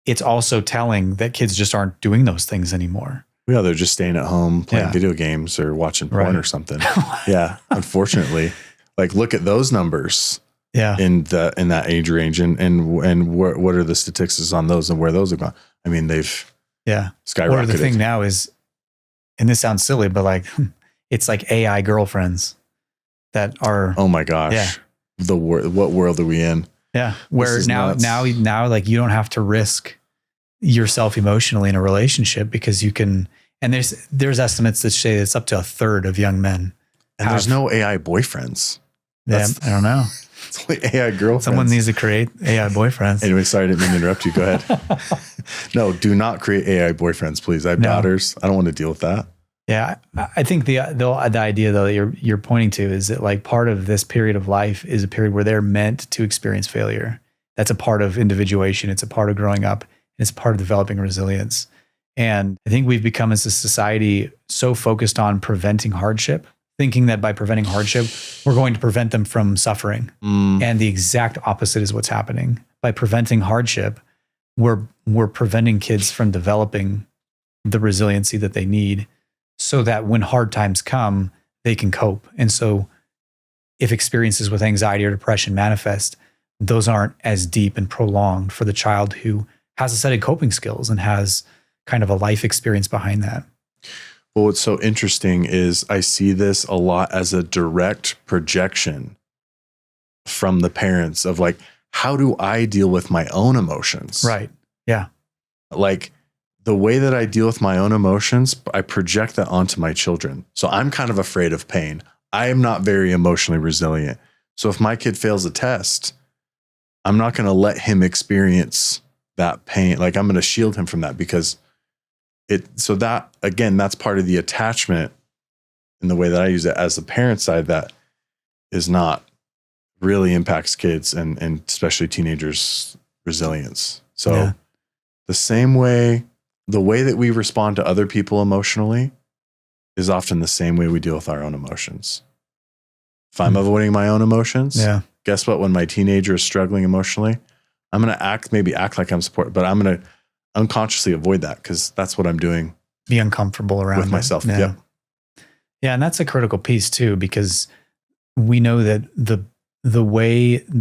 it's also telling that kids just aren't doing those things anymore. Yeah, they're just staying at home playing Yeah. video games or watching porn Right. or something. Yeah, unfortunately. Like look at those numbers Yeah. in that age range and what are the statistics on those and where those have gone. I mean, they've Yeah. skyrocketed. Or the thing now is, and this sounds silly, but like, it's like AI girlfriends that are, Oh my gosh. Yeah. What world are we in? yeah, where is now like you don't have to risk yourself emotionally in a relationship because you can, and there's estimates that say it's up to a third of young men. And there's no AI boyfriends. Yeah, I don't know. It's only AI girlfriends. Someone needs to create AI boyfriends. Anyway, sorry, I didn't mean to interrupt you. Go ahead. No, do not create AI boyfriends, please. I have No. daughters. I don't want to deal with that. Yeah, I think the idea though that you're pointing to is that like part of this period of life is a period where they're meant to experience failure. That's a part of individuation. It's a part of growing up. And it's a part of developing resilience. And I think we've become as a society so focused on preventing hardship, thinking that by preventing hardship, we're going to prevent them from suffering. And the exact opposite is what's happening. By preventing hardship, we're preventing kids from developing the resiliency that they need so that when hard times come, they can cope. And so if experiences with anxiety or depression manifest, those aren't as deep and prolonged for the child who has a set of coping skills and has kind of a life experience behind that. Well, what's so interesting is I see this a lot as a direct projection from the parents of like, how do I deal with my own emotions? Right. Yeah. Like the way that I deal with my own emotions, I project that onto my children. So I'm kind of afraid of pain. I am not very emotionally resilient. So if my kid fails a test, I'm not going to let him experience that pain. Like I'm going to shield him from that because so that again, that's part of the attachment in the way that I use it as the parent side that is not really impacts kids and especially teenagers' resilience. So Yeah. the way that we respond to other people emotionally is often the same way we deal with our own emotions. If I'm avoiding my own emotions, Yeah. guess what? When my teenager is struggling emotionally, I'm going to act like I'm supportive, but I'm going to unconsciously avoid that because that's what I'm doing Be uncomfortable around with it. myself. Yeah. Yep. Yeah. And that's a critical piece too, because we know that the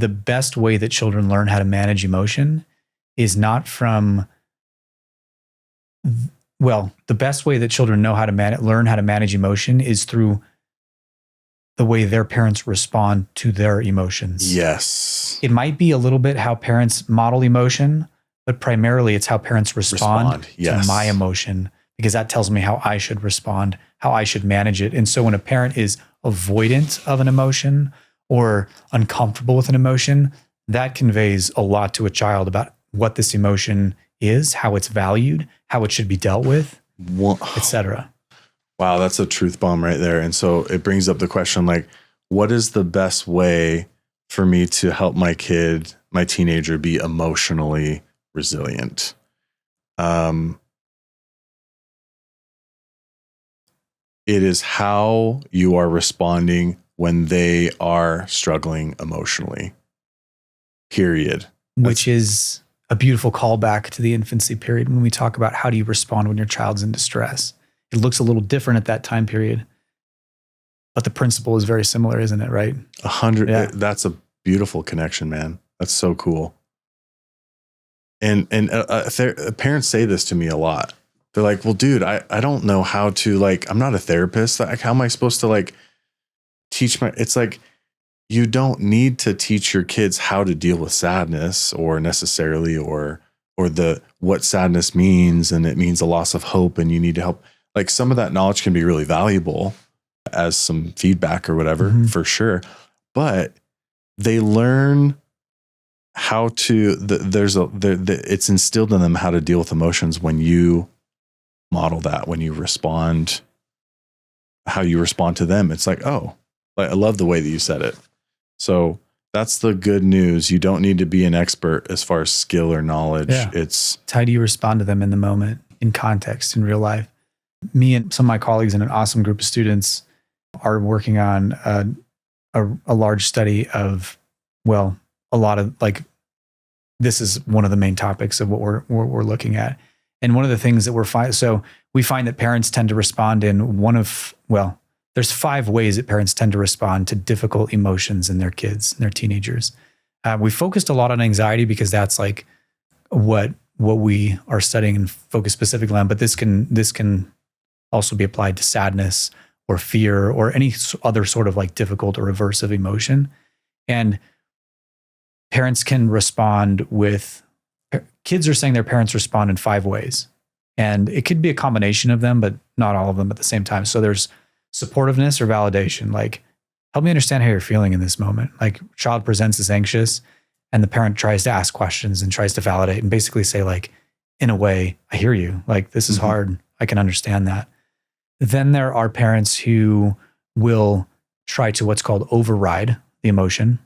best way that children learn how to manage emotion is not from, the best way that children know how to learn how to manage emotion is through the way their parents respond to their emotions. Yes. It might be a little bit how parents model emotion, but primarily it's how parents respond Yes. to my emotion, because that tells me how I should respond, how I should manage it. And so when a parent is avoidant of an emotion or uncomfortable with an emotion, that conveys a lot to a child about what this emotion is, how it's valued, how it should be dealt with, etc. Wow, that's a truth bomb right there. And so it brings up the question, like, what is the best way for me to help my kid, my teenager, be emotionally resilient? It is how you are responding when they are struggling emotionally, period. Which is a beautiful callback to the infancy period when we talk about how do you respond when your child's in distress. It looks a little different at that time period, but the principle is very similar, isn't it? Right? 100. Yeah. That's a beautiful connection, man. That's so cool. And parents say this to me a lot. They're like, well, dude, I don't know how to, like, I'm not a therapist. Like, how am I supposed to, like, teach it's like, you don't need to teach your kids how to deal with sadness or necessarily, or what sadness means. And it means a loss of hope, and you need to help. Like, some of that knowledge can be really valuable as some feedback or whatever, for sure. But they learn how to, it's instilled in them how to deal with emotions when you model that, when you respond, how you respond to them. It's like, oh, like, I love the way that you said it. So that's the good news. You don't need to be an expert as far as skill or knowledge. Yeah. It's how do you respond to them in the moment, in context, in real life? Me and some of my colleagues and an awesome group of students are working on a large study of, well, a lot of, like, this is one of the main topics of what we're looking at. And one of the things that we find that parents tend to respond in there's 5 ways that parents tend to respond to difficult emotions in their kids and their teenagers. We focused a lot on anxiety because that's like what we are studying and focus specifically on, but this can also be applied to sadness or fear or any other sort of, like, difficult or aversive emotion. And parents can respond kids are saying their parents respond in 5 ways. And it could be a combination of them, but not all of them at the same time. So there's supportiveness or validation, like, help me understand how you're feeling in this moment. Like, child presents as anxious and the parent tries to ask questions and tries to validate and basically say, like, in a way, I hear you. Like, this is hard. I can understand that. Then there are parents who will try to what's called override the emotion,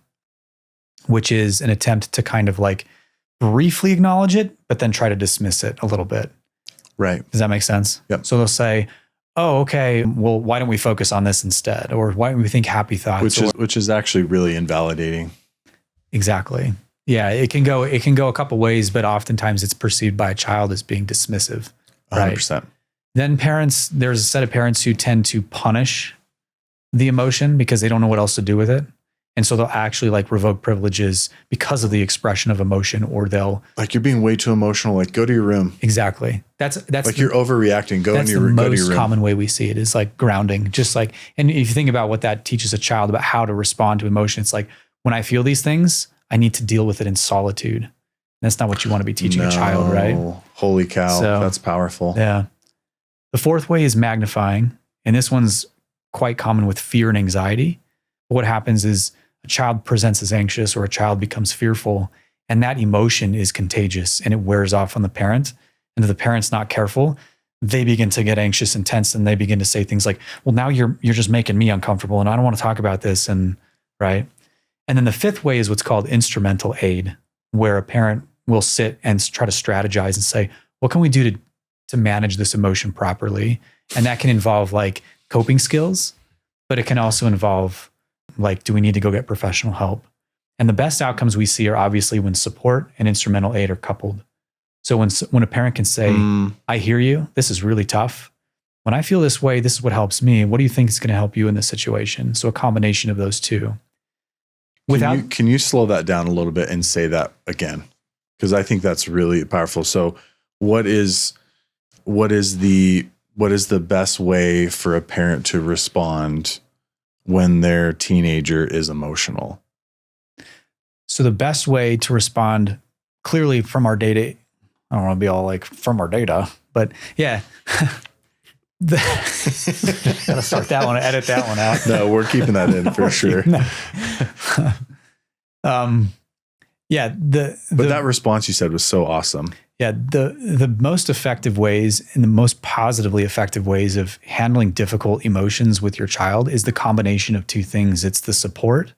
which is an attempt to kind of, like, briefly acknowledge it, but then try to dismiss it a little bit. right. Does that make sense? Yep. So they'll say, oh, okay, well, why don't we focus on this instead? Or why don't we think happy thoughts? Which is actually really invalidating. Exactly. Yeah, it can go a couple ways, but oftentimes it's perceived by a child as being dismissive. 100%. Then there's a set of parents who tend to punish the emotion because they don't know what else to do with it. And so they'll actually, like, revoke privileges because of the expression of emotion, or they'll, like, you're being way too emotional. Like, go to your room. Exactly. That's like, you're overreacting. Go to your room. That's the most common way we see it, is like grounding. Just like, and if you think about what that teaches a child about how to respond to emotion, it's like, when I feel these things, I need to deal with it in solitude. And that's not what you want to be teaching a child, right? Holy cow. So, that's powerful. Yeah. The 4th way is magnifying. And this one's quite common with fear and anxiety. But what happens is a child presents as anxious, or a child becomes fearful, and that emotion is contagious and it wears off on the parent. And if the parent's not careful, they begin to get anxious and tense, and they begin to say things like, well, now you're just making me uncomfortable and I don't want to talk about this. And right. And then the 5th way is what's called instrumental aid, where a parent will sit and try to strategize and say, what can we do to manage this emotion properly? And that can involve, like, coping skills, but it can also involve, like, do we need to go get professional help? And the best outcomes we see are obviously when support and instrumental aid are coupled. So when a parent can say, I hear you, this is really tough. When I feel this way, this is what helps me. What do you think is going to help you in this situation? So a combination of those two. Can you slow that down a little bit and say that again? Because I think that's really powerful. So what is the best way for a parent to respond when their teenager is emotional? So the best way to respond, clearly from our data, I don't want to be all like from our data, but yeah. Gotta start that one, edit that one out. No, we're keeping that in for sure. Yeah. But that response you said was so awesome. Yeah. The most effective ways and the most positively effective ways of handling difficult emotions with your child is the combination of 2 things. It's the support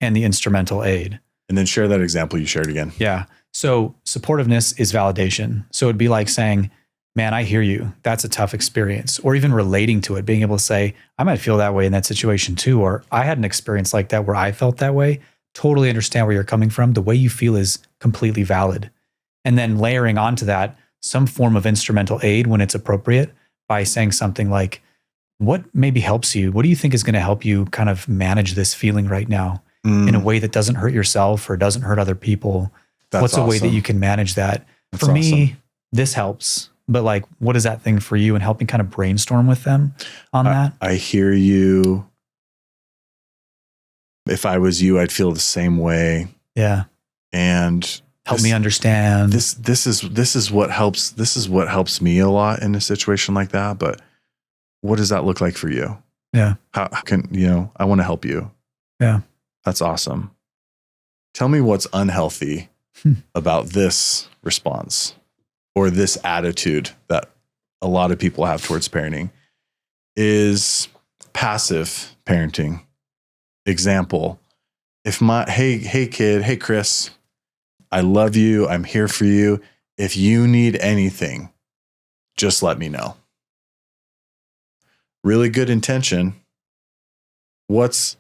and the instrumental aid. And then share that example you shared again. Yeah. So supportiveness is validation. So it'd be like saying, man, I hear you. That's a tough experience. Or even relating to it, being able to say, I might feel that way in that situation too. Or I had an experience like that where I felt that way. Totally understand where you're coming from. The way you feel is completely valid. And then layering onto that some form of instrumental aid when it's appropriate by saying something like, what maybe helps you? What do you think is going to help you kind of manage this feeling right now in a way that doesn't hurt yourself or doesn't hurt other people? What's a way that awesome. you can manage that? That's For me, awesome. this helps. But like, what is that thing for you? And help me kind of brainstorm with them on that. I hear you. If I was you, I'd feel the same way. Yeah. And Help me understand. This is what helps me a lot in a situation like that. But what does that look like for you? Yeah. How can, I want to help you. Yeah. That's awesome. Tell me what's unhealthy about this response or this attitude that a lot of people have towards parenting is passive parenting. Example, if hey kid, hey Chris, I love you. I'm here for you. If you need anything, just let me know. Really good intention. What's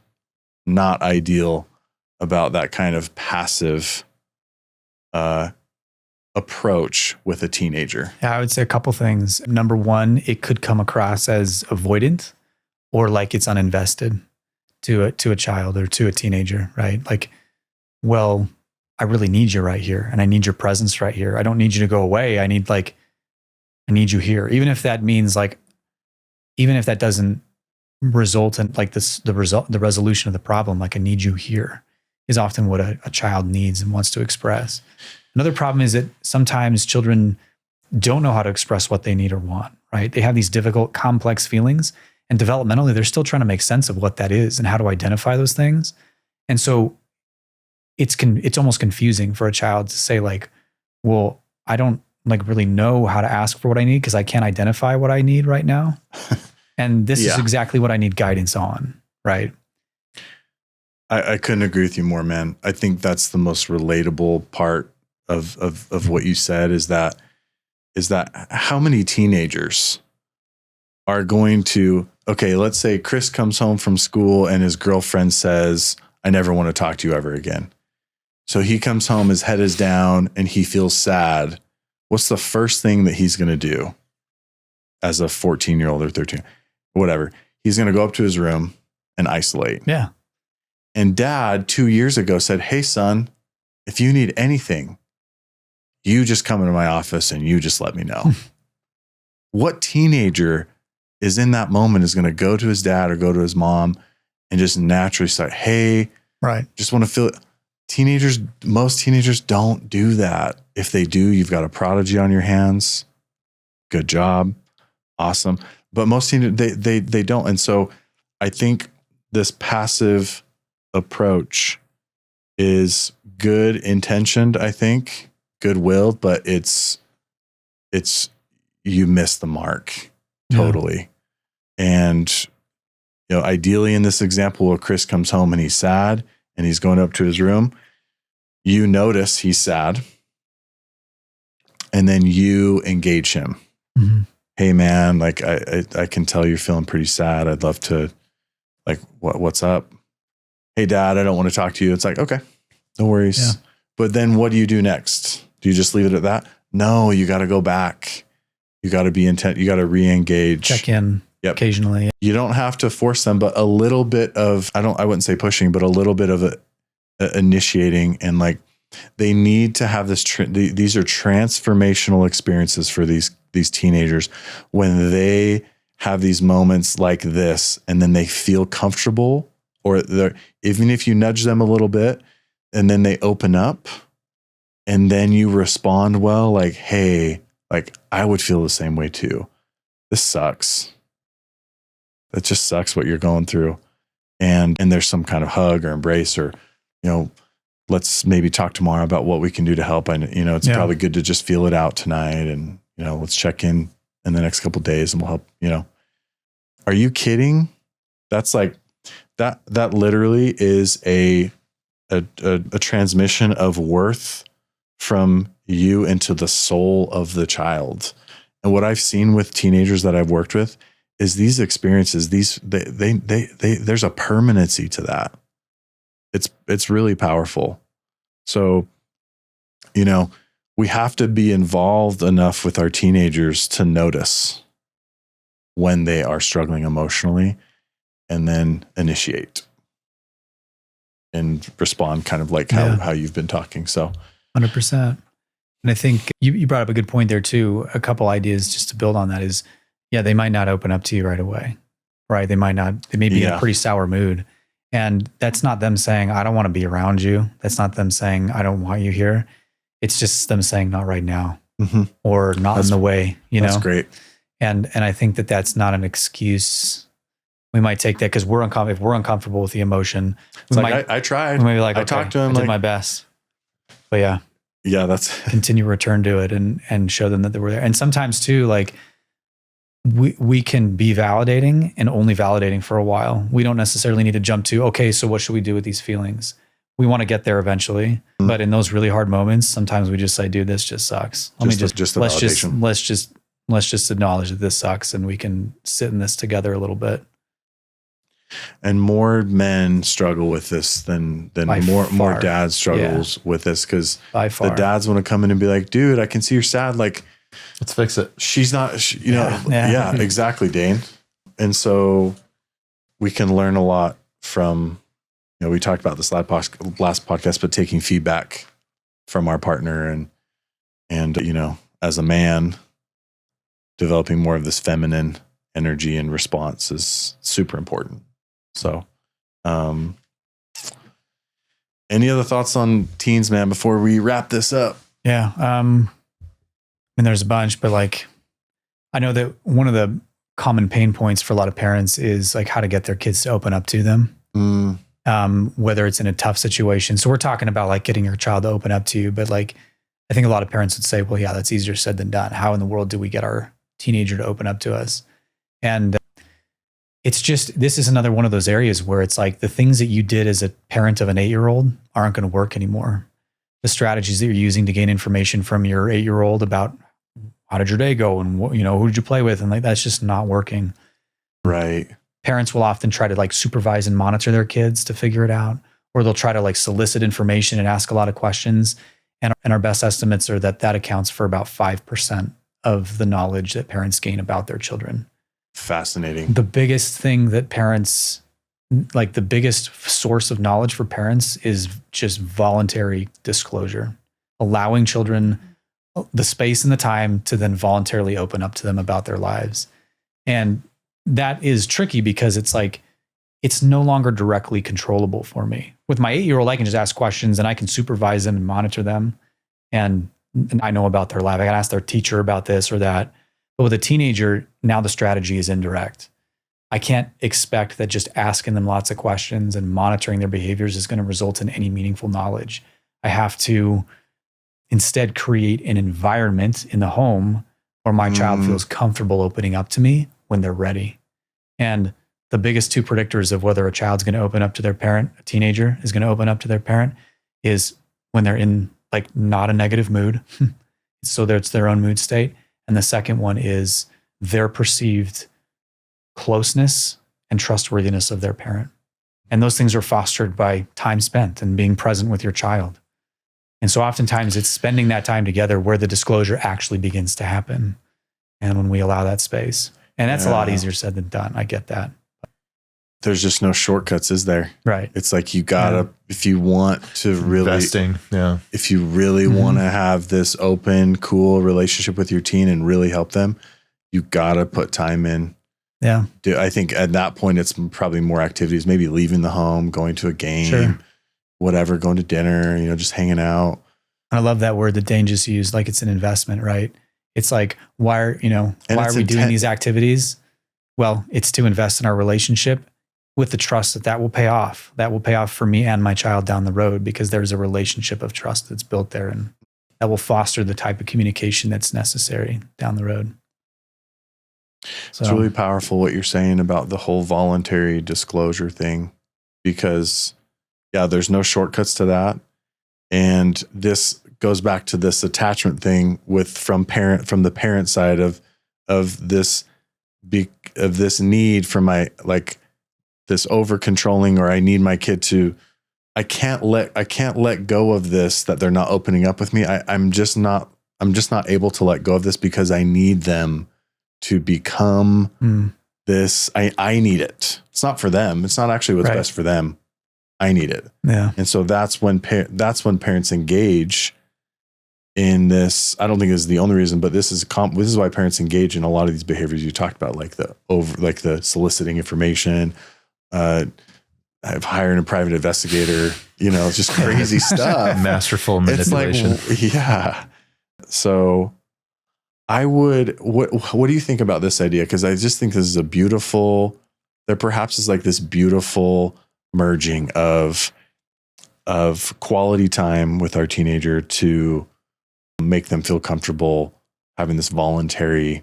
not ideal about that kind of passive approach with a teenager? Yeah, I would say a couple things. Number one, it could come across as avoidant or like it's uninvested to a child or to a teenager, right? Like, well, I really need you right here, and I need your presence right here. I don't need you to go away. I need you here. Even if that means even if that doesn't result in like the resolution of the problem, like I need you here is often what a child needs and wants to express. Another problem is that sometimes children don't know how to express what they need or want, right? They have these difficult, complex feelings, and developmentally, they're still trying to make sense of what that is and how to identify those things. And so it's almost confusing for a child to say like, well, I don't like really know how to ask for what I need because I can't identify what I need right now. And this is exactly what I need guidance on, right? I couldn't agree with you more, man. I think that's the most relatable part of what you said is that how many teenagers are going to, okay, let's say Chris comes home from school and his girlfriend says, I never want to talk to you ever again. So he comes home, his head is down and he feels sad. What's the first thing that he's going to do as a 14-year-old or 13, whatever? He's going to go up to his room and isolate. Yeah. And dad 2 years ago said, hey son, if you need anything, you just come into my office and you just let me know. What teenager is in that moment is going to go to his dad or go to his mom and just naturally start, hey, right. Just want to feel it. Most teenagers don't do that. If they do, you've got a prodigy on your hands. Good job. Awesome. But most teenagers, they don't. And so I think this passive approach is good intentioned, I think, good-willed, but it's you miss the mark totally. Yeah. And ideally in this example where Chris comes home and he's sad and he's going up to his room, you notice he's sad and then you engage him. Mm-hmm. Hey man, like I can tell you're feeling pretty sad. I'd love to, like, what's up? Hey dad, I don't want to talk to you. It's like, okay, no worries. Yeah. But then what do you do next? Do you just leave it at that? No, you got to go back. You got to be intent. You got to re-engage. Check in occasionally. You don't have to force them, but a little bit of, I wouldn't say pushing, but a little bit of initiating, and like they need to have this. These are transformational experiences for these teenagers when they have these moments like this, and then they feel comfortable, or even if you nudge them a little bit, and then they open up, and then you respond well, like, hey, like I would feel the same way too. This sucks. That just sucks what you're going through. And there's some kind of hug or embrace or, let's maybe talk tomorrow about what we can do to help. And, it's probably good to just feel it out tonight. And, let's check in the next couple of days and we'll help, Are you kidding? That's like, that literally is a transmission of worth from you into the soul of the child. And what I've seen with teenagers that I've worked with is these experiences, there's a permanency to that. It's really powerful. So, we have to be involved enough with our teenagers to notice when they are struggling emotionally and then initiate and respond kind of like how you've been talking. So 100%. And I think you brought up a good point there too. A couple ideas just to build on that is, yeah, they might not open up to you right away, right? They may be in a pretty sour mood. And that's not them saying, I don't want to be around you. That's not them saying, I don't want you here. It's just them saying, not right now, or not in the way, That's great. And I think that that's not an excuse. We might take that because if we're uncomfortable with the emotion. I tried. We might be like, I talked to him. I did my best. But yeah, that's continue return to it and show them that they were there. And sometimes too, like we can be validating and only validating for a while. We don't necessarily need to jump to, okay, so what should we do with these feelings? We want to get there eventually, but in those really hard moments, sometimes we just say, dude, this just sucks. Let's just acknowledge that this sucks and we can sit in this together a little bit. And more men struggle with this than more dads struggles with this, because the dads want to come in and be like, dude, I can see you're sad. Like, let's fix it. She's not, yeah, exactly, Dane. And so we can learn a lot from, we talked about this last podcast, but taking feedback from our partner and as a man, developing more of this feminine energy and response is super important. So, any other thoughts on teens, man, before we wrap this up? Yeah. I mean, there's a bunch, but like, I know that one of the common pain points for a lot of parents is like how to get their kids to open up to them. Whether it's in a tough situation. So we're talking about like getting your child to open up to you, but like, I think a lot of parents would say, well, yeah, that's easier said than done. How in the world do we get our teenager to open up to us? And it's just, this is another one of those areas where it's like the things that you did as a parent of an 8-year-old aren't going to work anymore. The strategies that you're using to gain information from your 8-year-old about how did your day go and what, who did you play with? And like, that's just not working. Right. Parents will often try to like supervise and monitor their kids to figure it out, or they'll try to like solicit information and ask a lot of questions. And our best estimates are that accounts for about 5% of the knowledge that parents gain about their children. Fascinating. The biggest thing that parents, like the biggest source of knowledge for parents is just voluntary disclosure, allowing children the space and the time to then voluntarily open up to them about their lives. And that is tricky because it's like, it's no longer directly controllable for me. With my 8-year-old, I can just ask questions and I can supervise them and monitor them. And I know about their life. I can ask their teacher about this or that. But with a teenager, now the strategy is indirect. I can't expect that just asking them lots of questions and monitoring their behaviors is going to result in any meaningful knowledge. I have to instead create an environment in the home where my child feels comfortable opening up to me when they're ready. And the biggest two predictors of whether a child's going to open up to their parent, a teenager is going to open up to their parent, is when they're in like not a negative mood. So it's their own mood state. And the second one is their perceived closeness and trustworthiness of their parent. And those things are fostered by time spent and being present with your child. And so oftentimes it's spending that time together where the disclosure actually begins to happen. And when we allow that space, and that's a lot easier said than done. I get that. There's just no shortcuts, is there? Right. It's like you gotta, if you want to really, if you really want to have this open, cool relationship with your teen and really help them, you gotta put time in. Yeah. I think at that point, it's probably more activities, maybe leaving the home, going to a game, whatever, going to dinner, just hanging out. I love that word that Dane just used, like it's an investment, right? It's like, why are we doing these activities? Well, it's to invest in our relationship with the trust that will pay off. That will pay off for me and my child down the road because there's a relationship of trust that's built there and that will foster the type of communication that's necessary down the road. So, it's really powerful what you're saying about the whole voluntary disclosure thing, because there's no shortcuts to that. And this goes back to this attachment thing from the parent side of this need for my, like, this over controlling, or I need my kid to, I can't let go of this, that they're not opening up with me. I'm just not able to let go of this because I need them to become this. I need it. It's not for them. It's not actually what's best for them. I need it. Yeah. And so that's when parents engage in this, I don't think this is the only reason, but this is why parents engage in a lot of these behaviors you talked about, like the soliciting information, I've hired a private investigator, just crazy stuff. Masterful manipulation. It's like, yeah. So what do you think about this idea? Because I just think this is there perhaps is like this beautiful merging of quality time with our teenager to make them feel comfortable having this voluntary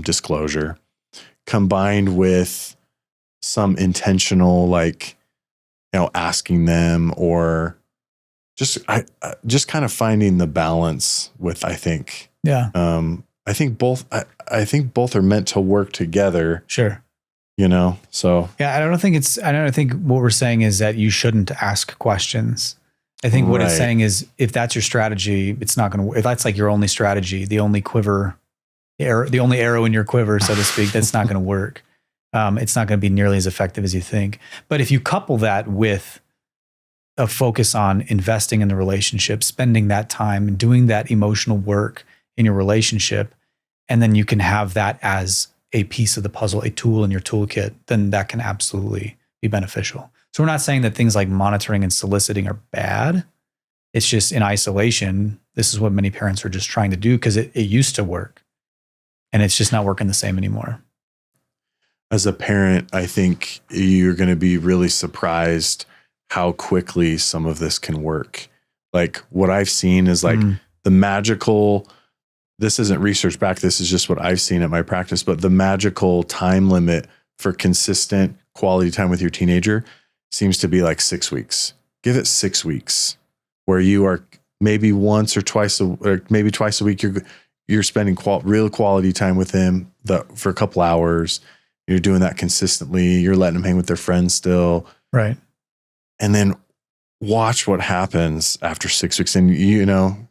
disclosure, combined with some intentional, like, asking them, or just kind of finding the balance with, I think. Yeah. I think both are meant to work together. Sure. So. Yeah. I don't think what we're saying is that you shouldn't ask questions. I think what it's saying is, if that's your strategy, it's not going to work. If that's like your only strategy, the only arrow in your quiver, so to speak, that's not going to work. It's not going to be nearly as effective as you think. But if you couple that with a focus on investing in the relationship, spending that time and doing that emotional work in your relationship, and then you can have that as a piece of the puzzle, a tool in your toolkit, then that can absolutely be beneficial. So we're not saying that things like monitoring and soliciting are bad. It's just, in isolation, this is what many parents are just trying to do because it used to work, and it's just not working the same anymore. As a parent, I think you're going to be really surprised how quickly some of this can work. Like, what I've seen is like the magical, this isn't research back, this is just what I've seen at my practice, but the magical time limit for consistent quality time with your teenager seems to be like 6 weeks. Give it 6 weeks where you are maybe once or twice a week, you're spending real quality time with him for a couple hours. You're doing that consistently. You're letting them hang with their friends still. Right. And then watch what happens after 6 weeks. And,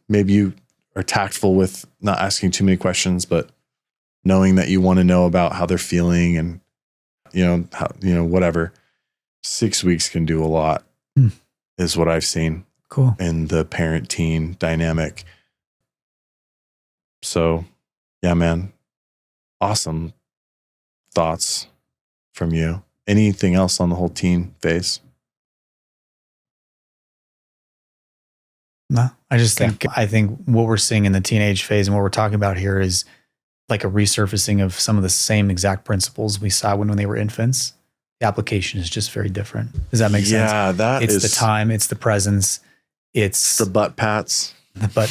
maybe you are tactful with not asking too many questions, but knowing that you want to know about how they're feeling and, whatever. 6 weeks can do a lot, is what I've seen. Cool. In the parent-teen dynamic. So, yeah, man. Awesome thoughts from you. Anything else on the whole teen phase? No, I think what we're seeing in the teenage phase and what we're talking about here is like a resurfacing of some of the same exact principles we saw when they were infants. The application is just very different. Does that make sense? Yeah, it's the time, it's the presence, it's the butt pats. The butt.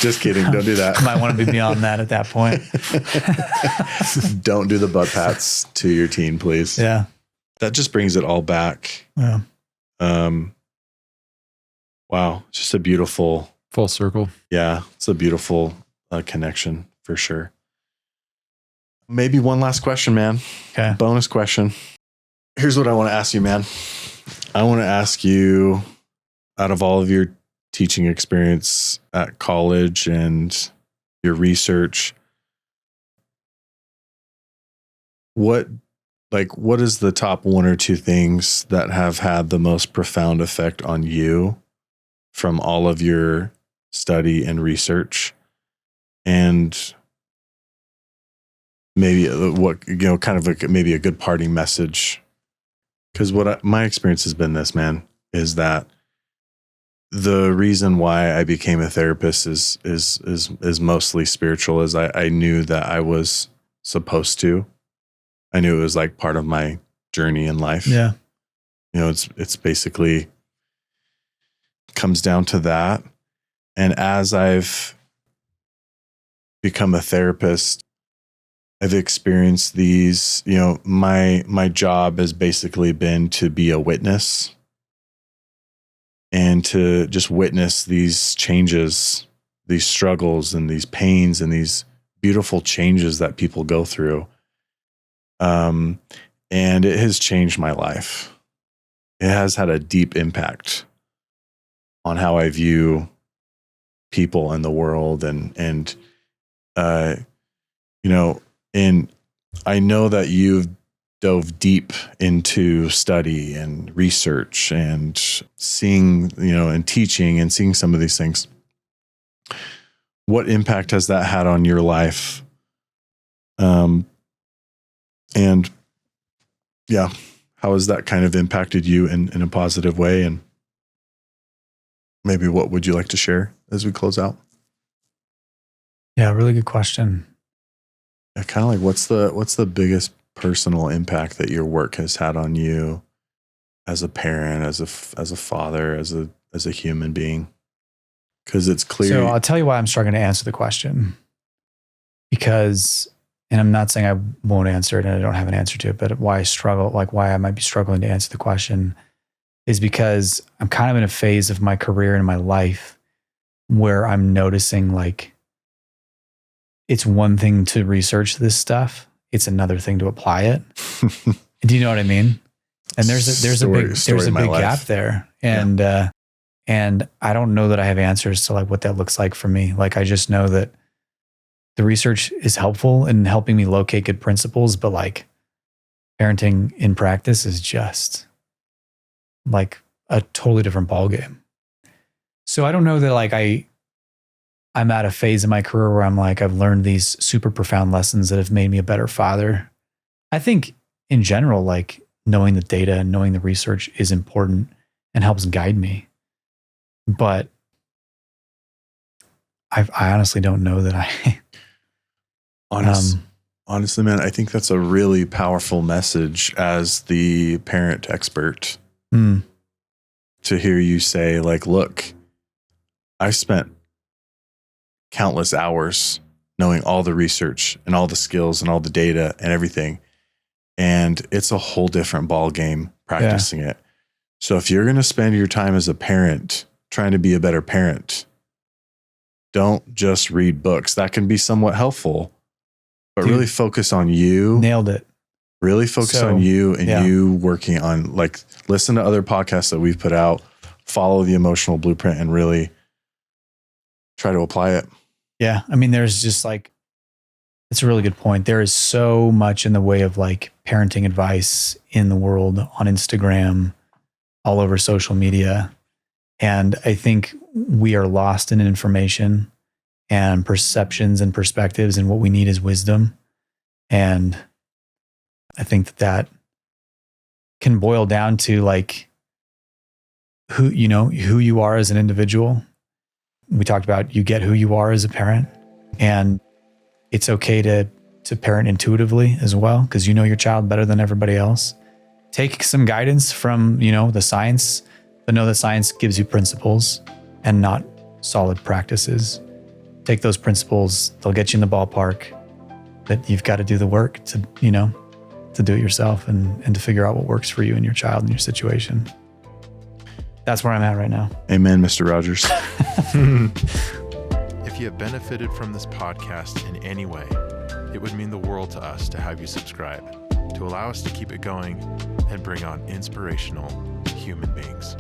Just kidding. Don't do that. Might want to be beyond that at that point. Don't do the butt pats to your teen, please. Yeah. That just brings it all back. Yeah. Wow. Just a beautiful full circle. Yeah. It's a beautiful connection for sure. Maybe one last question, man. Okay. Bonus question. Here's what I want to ask you, man. I want to ask you, out of all of your teaching experience at college and your research, what is the top one or two things that have had the most profound effect on you from all of your study and research? And maybe maybe a good parting message. Because my experience has been this, man, is that the reason why I became a therapist is mostly spiritual. Is I knew that I was supposed to. I knew it was like part of my journey in life. Yeah. It's basically comes down to that. And as I've become a therapist, I've experienced these, my job has basically been to be a witness and to just witness these changes, these struggles and these pains and these beautiful changes that people go through. And it has changed my life. It has had a deep impact on how I view people in the world and I know that you've dove deep into study and research and seeing, and teaching and seeing some of these things. What impact has that had on your life? And yeah, how has that kind of impacted you in a positive way? And maybe what would you like to share as we close out? Yeah, really good question. Yeah, kind of like what's the biggest personal impact that your work has had on you as a parent, as a father, as a human being? Because it's clear. So I'll tell you why I'm struggling to answer the question. Because, and I'm not saying I won't answer it and I don't have an answer to it, but why I might be struggling to answer the question is because I'm kind of in a phase of my career and my life where I'm noticing like it's one thing to research this stuff. It's another thing to apply it. Do you know what I mean? And there's a big gap there. And, and I don't know that I have answers to like what that looks like for me. Like, I just know that the research is helpful in helping me locate good principles, but like parenting in practice is just like a totally different ballgame. So I don't know that like I'm at a phase in my career where I'm like, I've learned these super profound lessons that have made me a better father. I think in general, like knowing the data and knowing the research is important and helps guide me. But I honestly don't know that I... Honestly, man, I think that's a really powerful message as the parent expert to hear you say like, look, I spent countless hours knowing all the research and all the skills and all the data and everything. And it's a whole different ball game practicing it. So if you're going to spend your time as a parent trying to be a better parent, don't just read books. That can be somewhat helpful, but really focus on you. Nailed it. Really focus on you and you working on, like, listen to other podcasts that we've put out, follow the emotional blueprint and really try to apply it. Yeah. I mean, there's just like, it's a really good point. There is so much in the way of like parenting advice in the world on Instagram, all over social media. And I think we are lost in information and perceptions and perspectives, and what we need is wisdom. And I think that can boil down to like who you are as an individual. We talked about you get who you are as a parent, and it's okay to parent intuitively as well, because you know your child better than everybody else. Take some guidance from, the science, but know that science gives you principles and not solid practices. Take those principles, they'll get you in the ballpark, but you've got to do the work to do it yourself and to figure out what works for you and your child and your situation. That's where I'm at right now. Amen, Mr. Rogers. If you have benefited from this podcast in any way, it would mean the world to us to have you subscribe, to allow us to keep it going and bring on inspirational human beings.